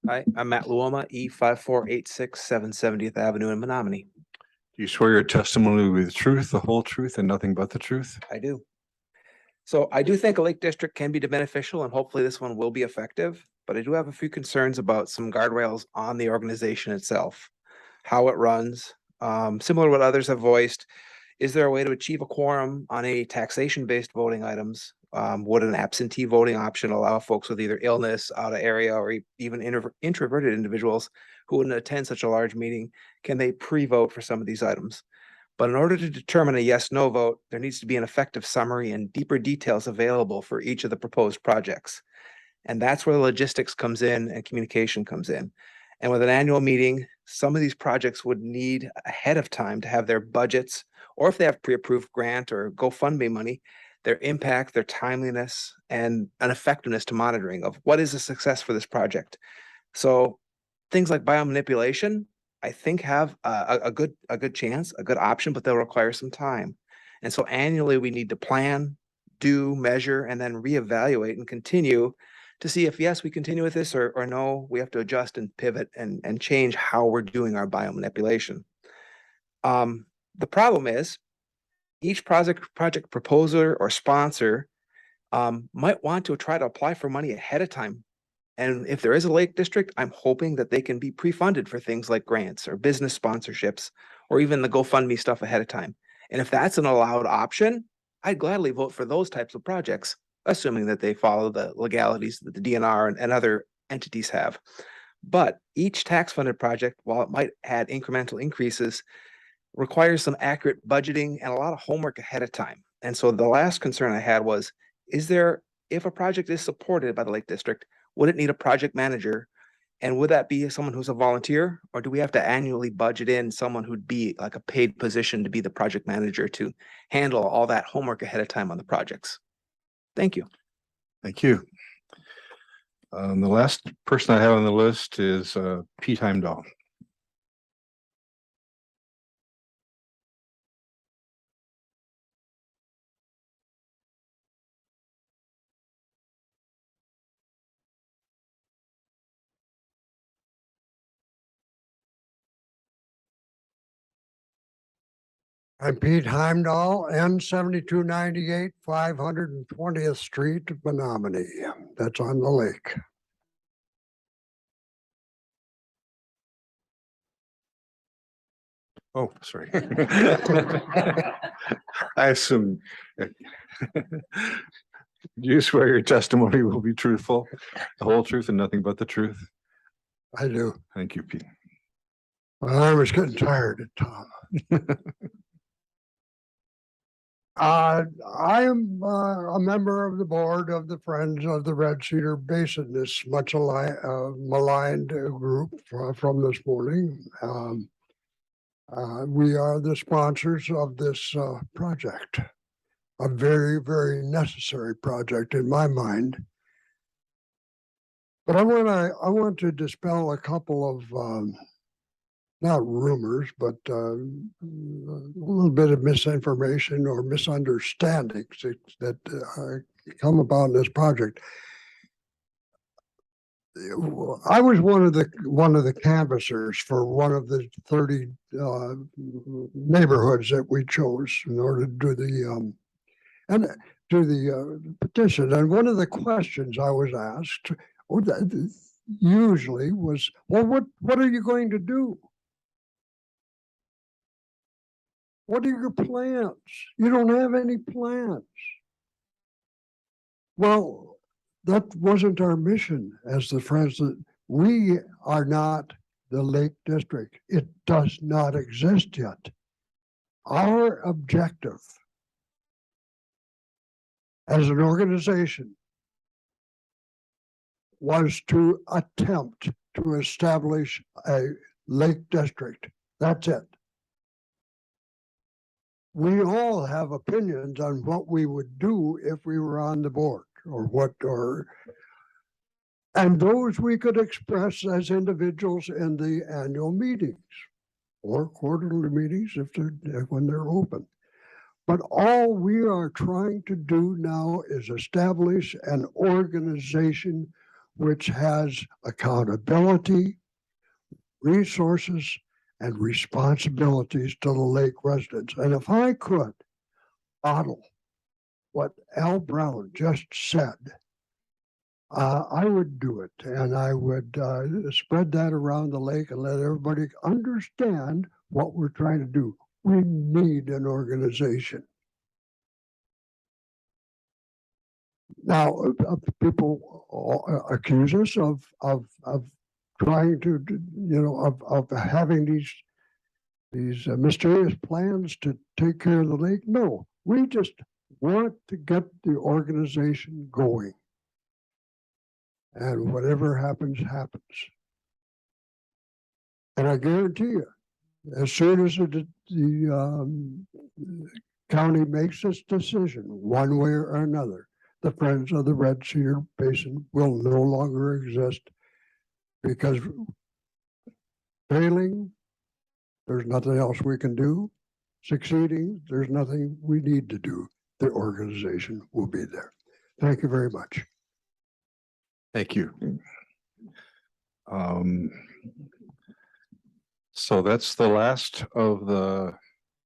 Hi, I'm Matt Luoma, E 5486 770th Avenue in Menominee. Do you swear your testimony will be the truth, the whole truth, and nothing but the truth? I do. So I do think a lake district can be beneficial, and hopefully this one will be effective, but I do have a few concerns about some guardrails on the organization itself, how it runs. Similar to what others have voiced, is there a way to achieve a quorum on any taxation-based voting items? Would an absentee voting option allow folks with either illness, out of area, or even introverted individuals who wouldn't attend such a large meeting, can they pre-vote for some of these items? But in order to determine a yes/no vote, there needs to be an effective summary and deeper details available for each of the proposed projects. And that's where the logistics comes in and communication comes in. And with an annual meeting, some of these projects would need ahead of time to have their budgets, or if they have pre-approved grant or GoFundMe money, their impact, their timeliness, and an effectiveness to monitoring of what is a success for this project. So things like biomanipulation, I think have a good chance, a good option, but they'll require some time. And so annually we need to plan, do, measure, and then reevaluate and continue to see if yes, we continue with this, or no, we have to adjust and pivot and change how we're doing our biomanipulation. The problem is each project proposer or sponsor might want to try to apply for money ahead of time. And if there is a lake district, I'm hoping that they can be pre-funded for things like grants or business sponsorships, or even the GoFundMe stuff ahead of time. And if that's an allowed option, I'd gladly vote for those types of projects, assuming that they follow the legalities that the DNR and other entities have. But each tax funded project, while it might add incremental increases, requires some accurate budgeting and a lot of homework ahead of time. And so the last concern I had was, if a project is supported by the Lake District, would it need a project manager? And would that be someone who's a volunteer, or do we have to annually budget in someone who'd be like a paid position to be the project manager to handle all that homework ahead of time on the projects? Thank you. Thank you. The last person I have on the list is Pete Heimdahl. I'm Pete Heimdahl, N 7298, 520th Street, Menominee. That's on the lake. Oh, sorry. I assume. Do you swear your testimony will be truthful, the whole truth and nothing but the truth? I do. Thank you, Pete. Well, I was getting tired at Tom. I am a member of the board of the Friends of the Red Cedar Basin, this much maligned group from this morning. We are the sponsors of this project, a very, very necessary project in my mind. But I want to dispel a couple of not rumors, but a little bit of misinformation or misunderstandings that come about in this project. I was one of the canvassers for one of the 30 neighborhoods that we chose in order to do the petition. And one of the questions I was asked usually was, well, what are you going to do? What are your plans? You don't have any plans. Well, that wasn't our mission as the Friends. We are not the Lake District. It does not exist yet. Our objective as an organization was to attempt to establish a Lake District. That's it. We all have opinions on what we would do if we were on the board, and those we could express as individuals in the annual meetings or quarterly meetings when they're open. But all we are trying to do now is establish an organization which has accountability, resources, and responsibilities to the lake residents. And if I could model what Al Brown just said, I would do it. And I would spread that around the lake and let everybody understand what we're trying to do. We need an organization. Now, people accuse us of trying to, of having these mysterious plans to take care of the lake. No, we just want to get the organization going. And whatever happens, happens. And I guarantee you, as soon as the county makes its decision, one way or another, the Friends of the Red Cedar Basin will no longer exist, because failing, there's nothing else we can do. Succeeding, there's nothing we need to do. The organization will be there. Thank you very much. Thank you. So that's the last of the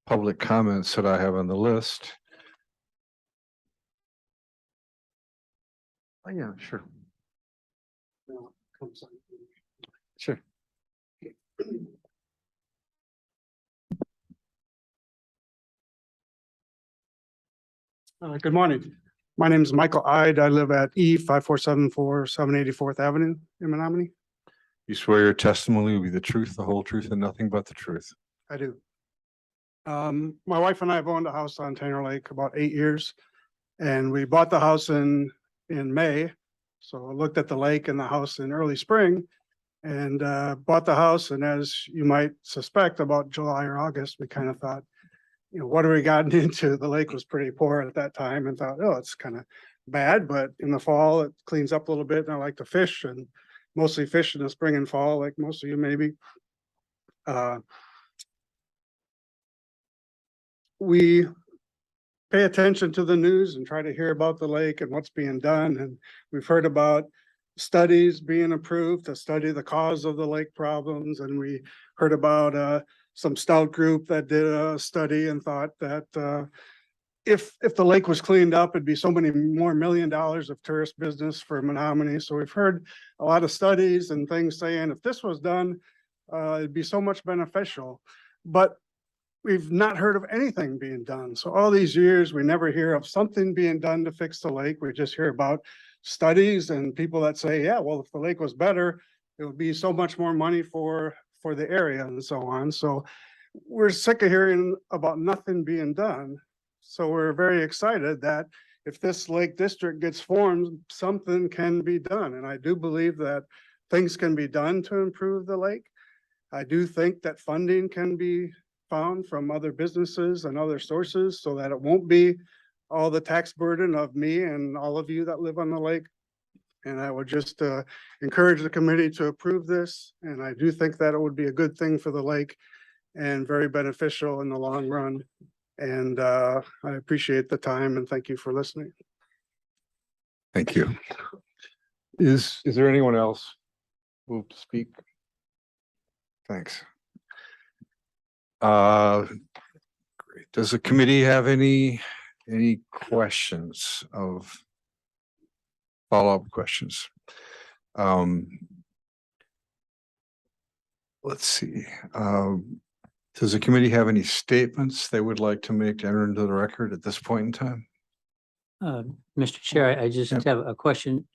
public comments that I have on the list. Oh, yeah, sure. Sure. Good morning. My name is Michael Ide. I live at E 5474 784th Avenue in Menominee. You swear your testimony will be the truth, the whole truth, and nothing but the truth. I do. My wife and I have owned a house on Tanner Lake about 8 years. And we bought the house in May. So I looked at the lake and the house in early spring and bought the house. And as you might suspect, about July or August, we kind of thought, you know, what have we gotten into? The lake was pretty poor at that time and thought, oh, it's kind of bad, but in the fall it cleans up a little bit and I like to fish and mostly fish in the spring and fall, like most of you maybe. We pay attention to the news and try to hear about the lake and what's being done. And we've heard about studies being approved to study the cause of the lake problems. And we heard about some stout group that did a study and thought that if the lake was cleaned up, it'd be so many more $1 million of tourist business for Menominee. So we've heard a lot of studies and things saying if this was done, it'd be so much beneficial. But we've not heard of anything being done. So all these years, we never hear of something being done to fix the lake. We just hear about studies and people that say, yeah, well, if the lake was better, it would be so much more money for the area and so on. So we're sick of hearing about nothing being done. So we're very excited that if this lake district gets formed, something can be done. And I do believe that things can be done to improve the lake. I do think that funding can be found from other businesses and other sources so that it won't be all the tax burden of me and all of you that live on the lake. And I would just encourage the committee to approve this. And I do think that it would be a good thing for the lake and very beneficial in the long run. And I appreciate the time and thank you for listening. Thank you. Is there anyone else who to speak? Thanks. Great. Does the committee have any questions of follow-up questions? Let's see. Does the committee have any statements they would like to make to enter into the record at this point in time? Mr. Chair, I just have a question.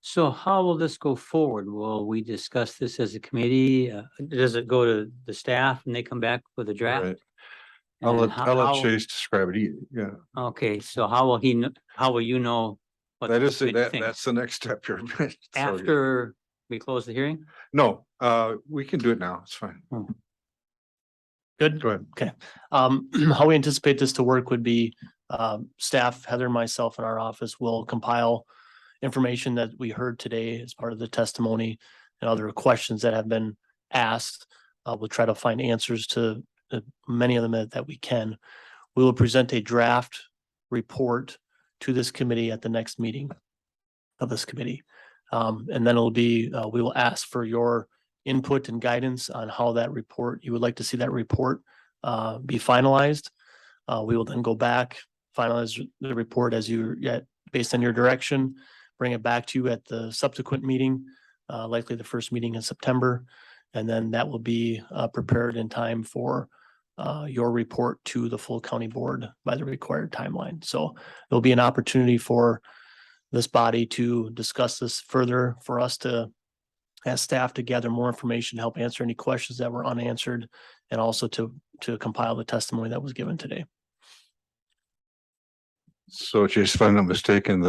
So how will this go forward? Will we discuss this as a committee? Does it go to the staff and they come back with a draft? Right. I'll let Chase describe it. Yeah. Okay, so how will how will you know? What That the is, committee thinks? that's the next step here. So, After we close the hearing? no, we can do it now. It's fine. Good. Go ahead. Okay. How we anticipate this to work would be, staff, Heather, myself, and our office will compile information that we heard today as part of the testimony and other questions that have been asked. We'll try to find answers to many of them that we can. We will present a draft report to this committee at the next meeting of this committee. And then it'll be, we will ask for your input and guidance on how that report, you would like to see that report be finalized. We will then go back, finalize the report as you get based on your direction, bring it back to you at the subsequent meeting, likely the first meeting in September. And then that will be prepared in time for your report to the full county board by the required timeline. So there'll be an opportunity for this body to discuss this further, for us to, as staff, to gather more information, help answer any questions that were unanswered, and also to compile the testimony that was given today. So just if I'm not mistaken,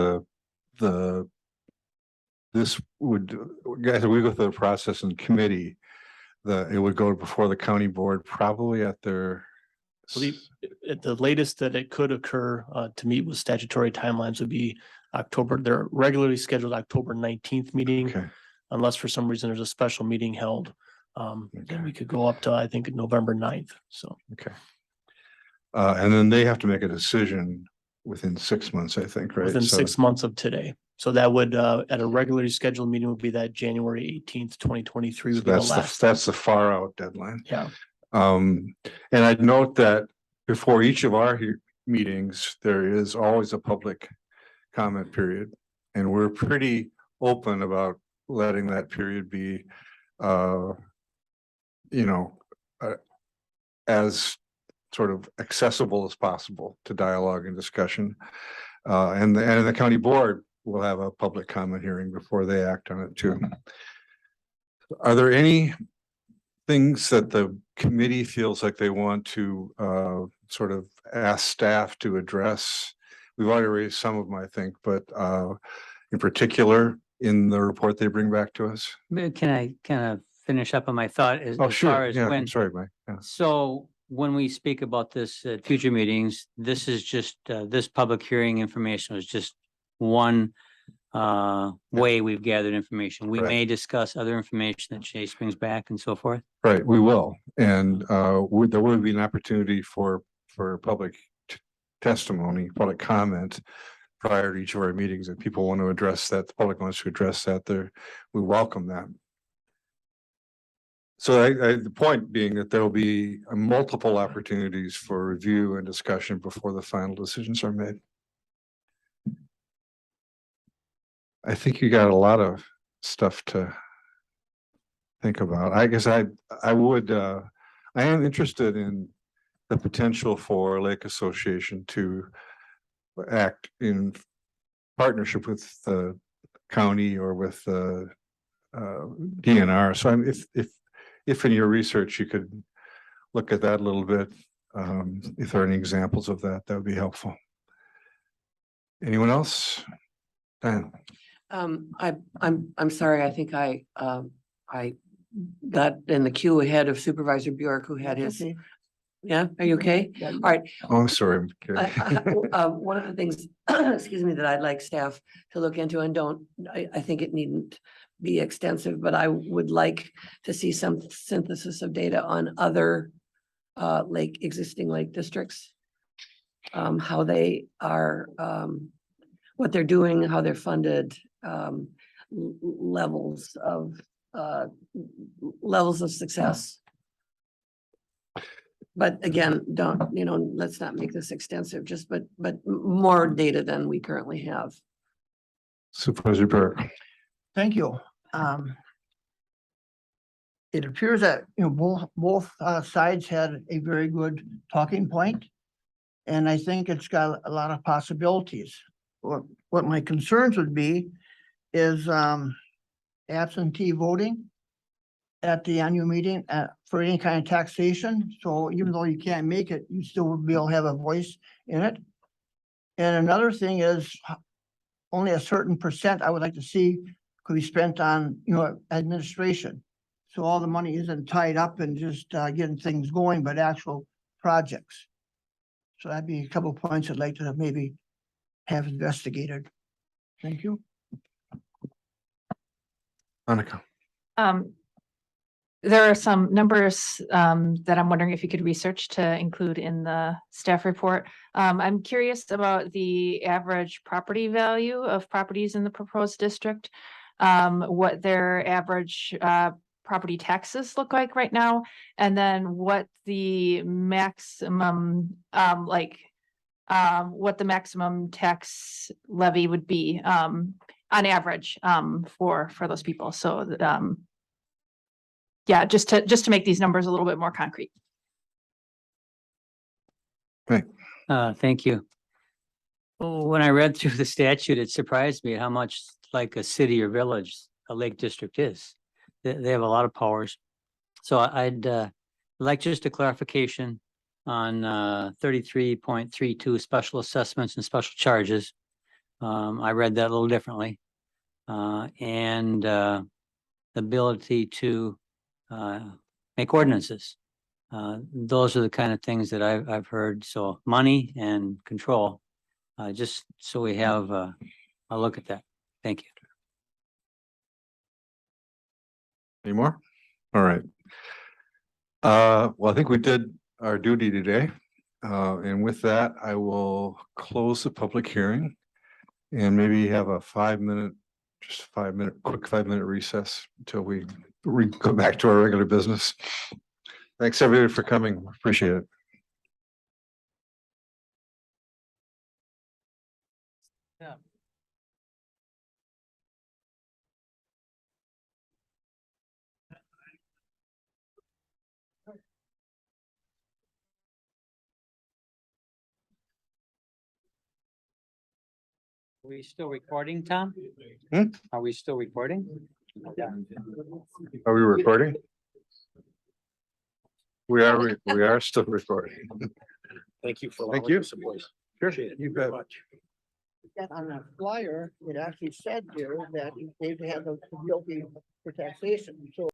this would, as we go through the process in committee, it would go before the county board, probably at their. At the latest that it could occur to meet with statutory timelines would be October, their regularly scheduled October 19th meeting. Okay. Unless for some reason there's a special meeting held, then we could go up to, I think, November 9th. So. Okay. And then they have to make a decision within 6 months, I think, right? Within 6 months of today. So that would, at a regularly scheduled meeting would be that January 18th, 2023 would be the last. That's the far out deadline. Yeah. And I'd note that before each of our meetings, there is always a public comment period. And we're pretty open about letting that period be, you know, as sort of accessible as possible to dialogue and discussion. And the county board will have a public comment hearing before they act on it too. Are there any things that the committee feels like they want to sort of ask staff to address? We've already raised some of them, I think, but in particular in the report they bring back to us? Can I kind of finish up on my thought as Oh, far sure. as Yeah, when? I'm sorry, Mike. Yeah. So when we speak about this at future meetings, this is just, this public hearing information is just one way we've gathered information. We Right. may discuss other information that Chase brings back and so forth. Right, we will. And there will be an opportunity for public testimony, public comment prior to each of our meetings. If people want to address that, the public wants to address that, we welcome that. So the point being that there will be multiple opportunities for review and discussion before the final decisions are made. I think you got a lot of stuff to think about. I guess I am interested in the potential for Lake Association to act in partnership with the county or with the DNR. So if in your research you could look at that a little bit, if there are any examples of that, that would be helpful. Anyone else? Dan? I'm sorry, I think I got in the queue ahead of Supervisor Bjork, who had his. Yeah, are you okay? All right. Oh, I'm sorry. I'm kidding. One of the things, excuse me, that I'd like staff to look into, and I think it needn't be extensive, but I would like to see some synthesis of data on other existing lake districts. How they are, what they're doing, how they're funded, levels of success. But again, let's not make this extensive, but more data than we currently have. Supervisor Burke. Thank you. It appears that, both sides had a very good talking point, and I think it's got a lot of possibilities. What my concerns would be is absentee voting at the annual meeting for any kind of taxation. So even though you can't make it, you still would be able to have a voice in it. And another thing is only a certain percent I would like to see could be spent on, administration. So all the money isn't tied up in just getting things going, but actual projects. So that'd be a couple of points I'd like to maybe have investigated. Thank you. Annika. There are some numbers that I'm wondering if you could research to include in the staff report. I'm curious about the average property value of properties in the proposed district, what their average property taxes look like right now, and then what the maximum what the maximum tax levy would be on average for those people. So that yeah, just to make these numbers a little bit more concrete. Right. Thank you. When I read through the statute, it surprised me how much like a city or village a lake district is. They have a lot of powers. So I'd like just a clarification on 33.32 special assessments and special charges. I read that a little differently. And the ability to make ordinances. Those are the kind of things that I've heard. So money and control, just so we have a look at that. Thank you. Any more? All right. Well, I think we did our duty today. And with that, I will close the public hearing and maybe have a quick 5-minute recess until we go back to our regular business. Thanks everybody for coming. Appreciate it. Yeah. we still recording, Tom? Are we still recording? Are we recording? We are still recording. Thank you for. Thank allowing you. us to voice. Sure, Appreciate it you very bet. much. That on the flyer, it actually said there that they have a guilty for taxation, so.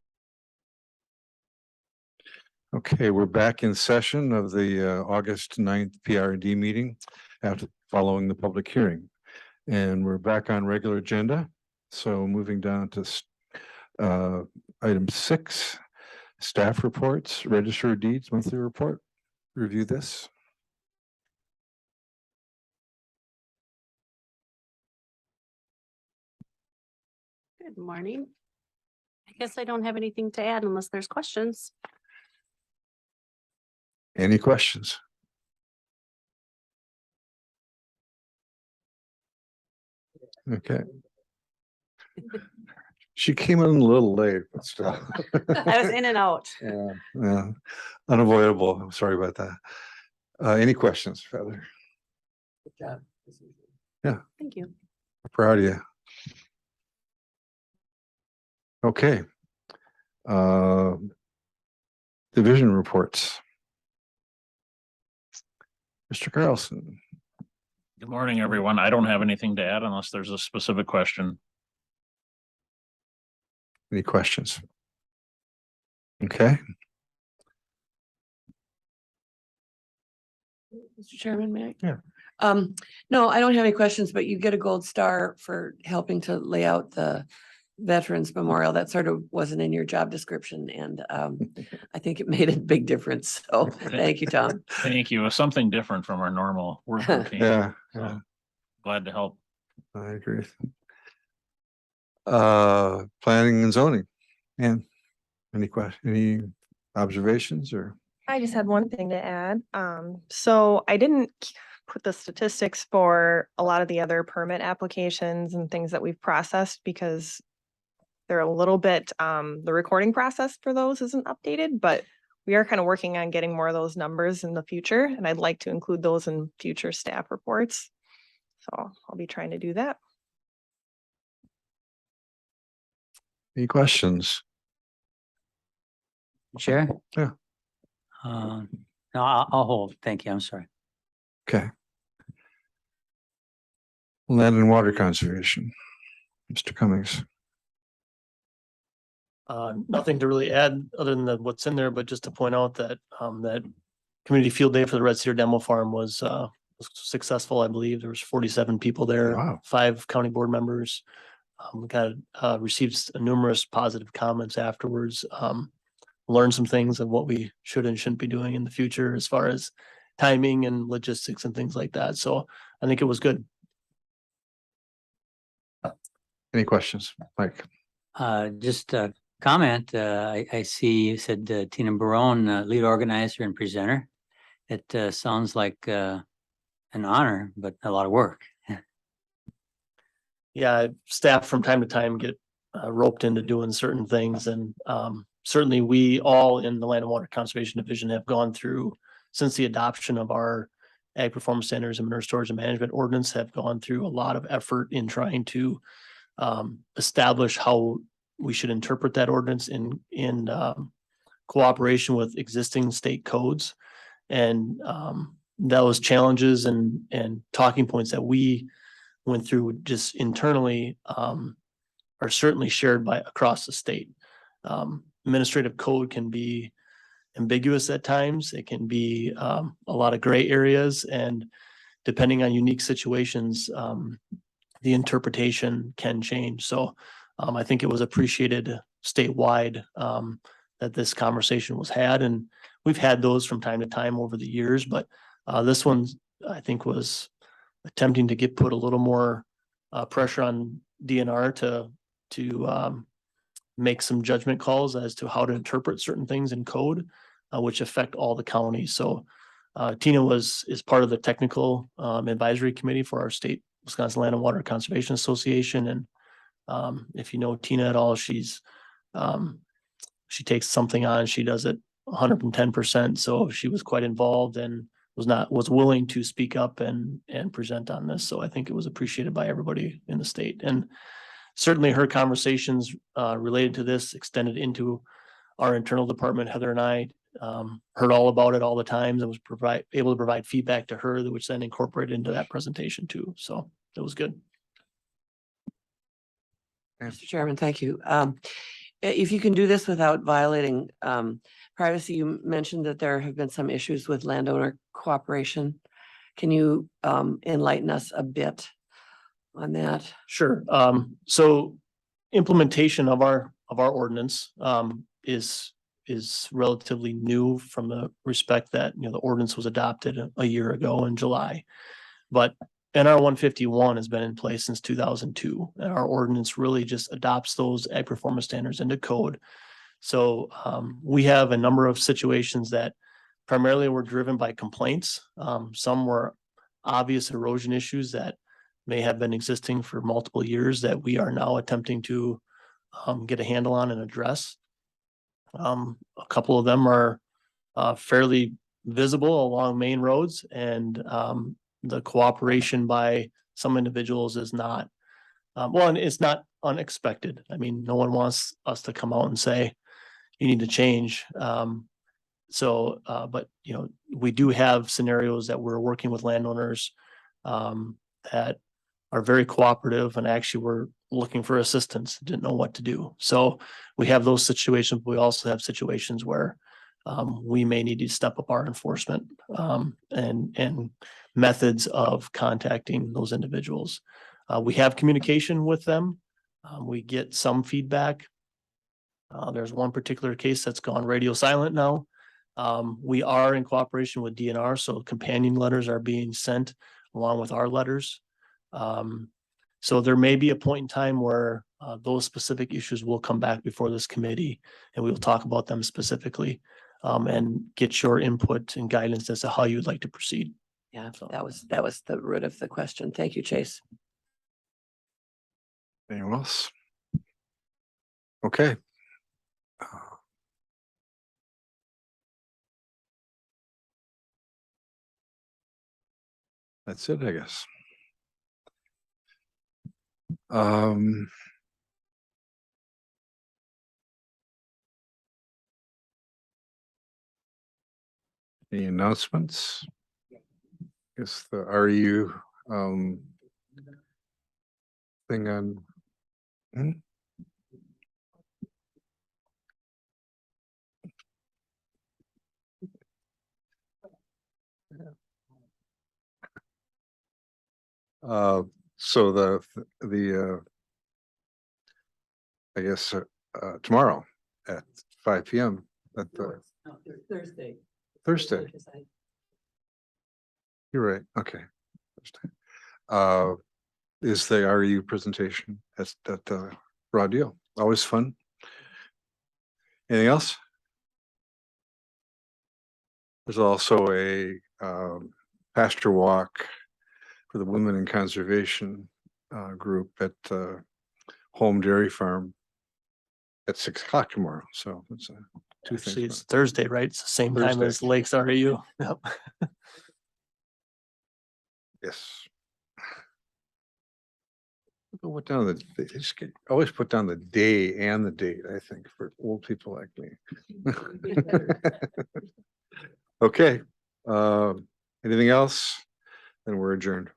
Okay, we're back in session of the August 9th PRD meeting after following the public hearing. And we're back on regular agenda. So moving down to item 6, staff reports, register of deeds, monthly report. Review this. Good morning. I guess I don't have anything to add unless there's questions. Any questions? Okay. She came in a little late, but still. I was in and out. Yeah, unavoidable. I'm sorry about that. Any questions, Heather? Good job. Yeah, Thank you. I'm proud of you. Okay. Division reports. Mr. Carlson. Good morning, everyone. I don't have anything to add unless there's a specific question. Any questions? Okay. Mr. Chairman, may I? Yeah. No, I don't have any questions, but you get a gold star for helping to lay out the Veterans Memorial. That sort of wasn't in your job description, and I think it made a big difference. So thank you, Tom. Thank you. It was something different from our normal work routine. Yeah, So glad to help. I agree. Planning and zoning. And any observations or? I just had one thing to add. So I didn't put the statistics for a lot of the other permit applications and things that we've processed because they're a little bit, the recording process for those isn't updated, but we are kind of working on getting more of those numbers in the future, and I'd like to include those in future staff reports. So I'll be trying to do that. Any questions? Chair? Yeah. No, I'll hold. Thank you. I'm sorry. Okay. Land and water conservation. Mr. Cummings. Nothing to really add other than what's in there, but just to point out that that community field day for the Red Cedar Demo Farm was successful. I believe there was 47 people there. Wow. 5 county board members. We got received numerous positive comments afterwards. Learned some things of what we should and shouldn't be doing in the future as far as timing and logistics and things like that. So I think it was good. Any questions, Mike? Just a comment. I see you said Tina Barone, lead organizer and presenter. It sounds like an honor, but a lot of work. Yeah, staff from time to time get roped into doing certain things, and certainly we all in the Land and Water Conservation Division have gone through, since the adoption of our Ag Performance Standards and Manure Storage and Management Ordinance, have gone through a lot of effort in trying to establish how we should interpret that ordinance in cooperation with existing state codes. And those challenges and talking points that we went through just internally are certainly shared by across the state. Administrative code can be ambiguous at times. It can be a lot of gray areas, and depending on unique situations, the interpretation can change. So I think it was appreciated statewide that this conversation was had, and we've had those from time to time over the years, but this one I think was attempting to put a little more pressure on DNR to make some judgment calls as to how to interpret certain things in code, which affect all the counties. So Tina is part of the technical advisory committee for our state Wisconsin Land and Water Conservation Association. And if you know Tina at all, she takes something on, she does it 110%. So she was quite involved, and was willing to speak up and present on this. So I think it was appreciated by everybody in the state. And certainly her conversations related to this extended into our internal department. Heather and I heard all about it all the times and was able to provide feedback to her, which then incorporated into that presentation too. So it was good. Mr. Chairman, thank you. If you can do this without violating privacy, you mentioned that there have been some issues with landowner cooperation. Can you enlighten us a bit on that? Sure. So implementation of our ordinance is relatively new from the respect that, the ordinance was adopted a year ago in July. But NR 151 has been in place since 2002, and our ordinance really just adopts those ag performance standards into code. So we have a number of situations that primarily were driven by complaints. Some were obvious erosion issues that may have been existing for multiple years that we are now attempting to get a handle on and address. A couple of them are fairly visible along main roads, and the cooperation by some individuals is not, and it's not unexpected. I mean, no one wants us to come out and say, you need to change. But we do have scenarios that we're working with landowners that are very cooperative and actually were looking for assistance, didn't know what to do. So we have those situations. We also have situations where we may need to step up our enforcement and methods of contacting those individuals. We have communication with them. We get some feedback. There's one particular case that's gone radio silent now. We are in cooperation with DNR, so companion letters are being sent along with our letters. So there may be a point in time where those specific issues will come back before this committee, and we will talk about them specifically and get your input and guidance as to how you'd like to proceed. Yeah, that was the root of the question. Thank you, Chase. Anyone else? Okay. That's it, I guess. Any announcements? Guess the RU thing on. So I guess tomorrow at 5 p.m. at the Thursday. Thursday. You're right. Okay. Is the RU presentation at the Raw Deal? Always fun. Anything else? There's also a pasture walk for the Women in Conservation group at Home Dairy Farm at 6 o'clock tomorrow. So it's two Actually, things. it's Thursday, right? It's the same time Thursday. as Lakes RAU. Yep. Yes. Put down they just always put down the day and the date, I think, for old people like me. Okay. Anything else? Then we're adjourned.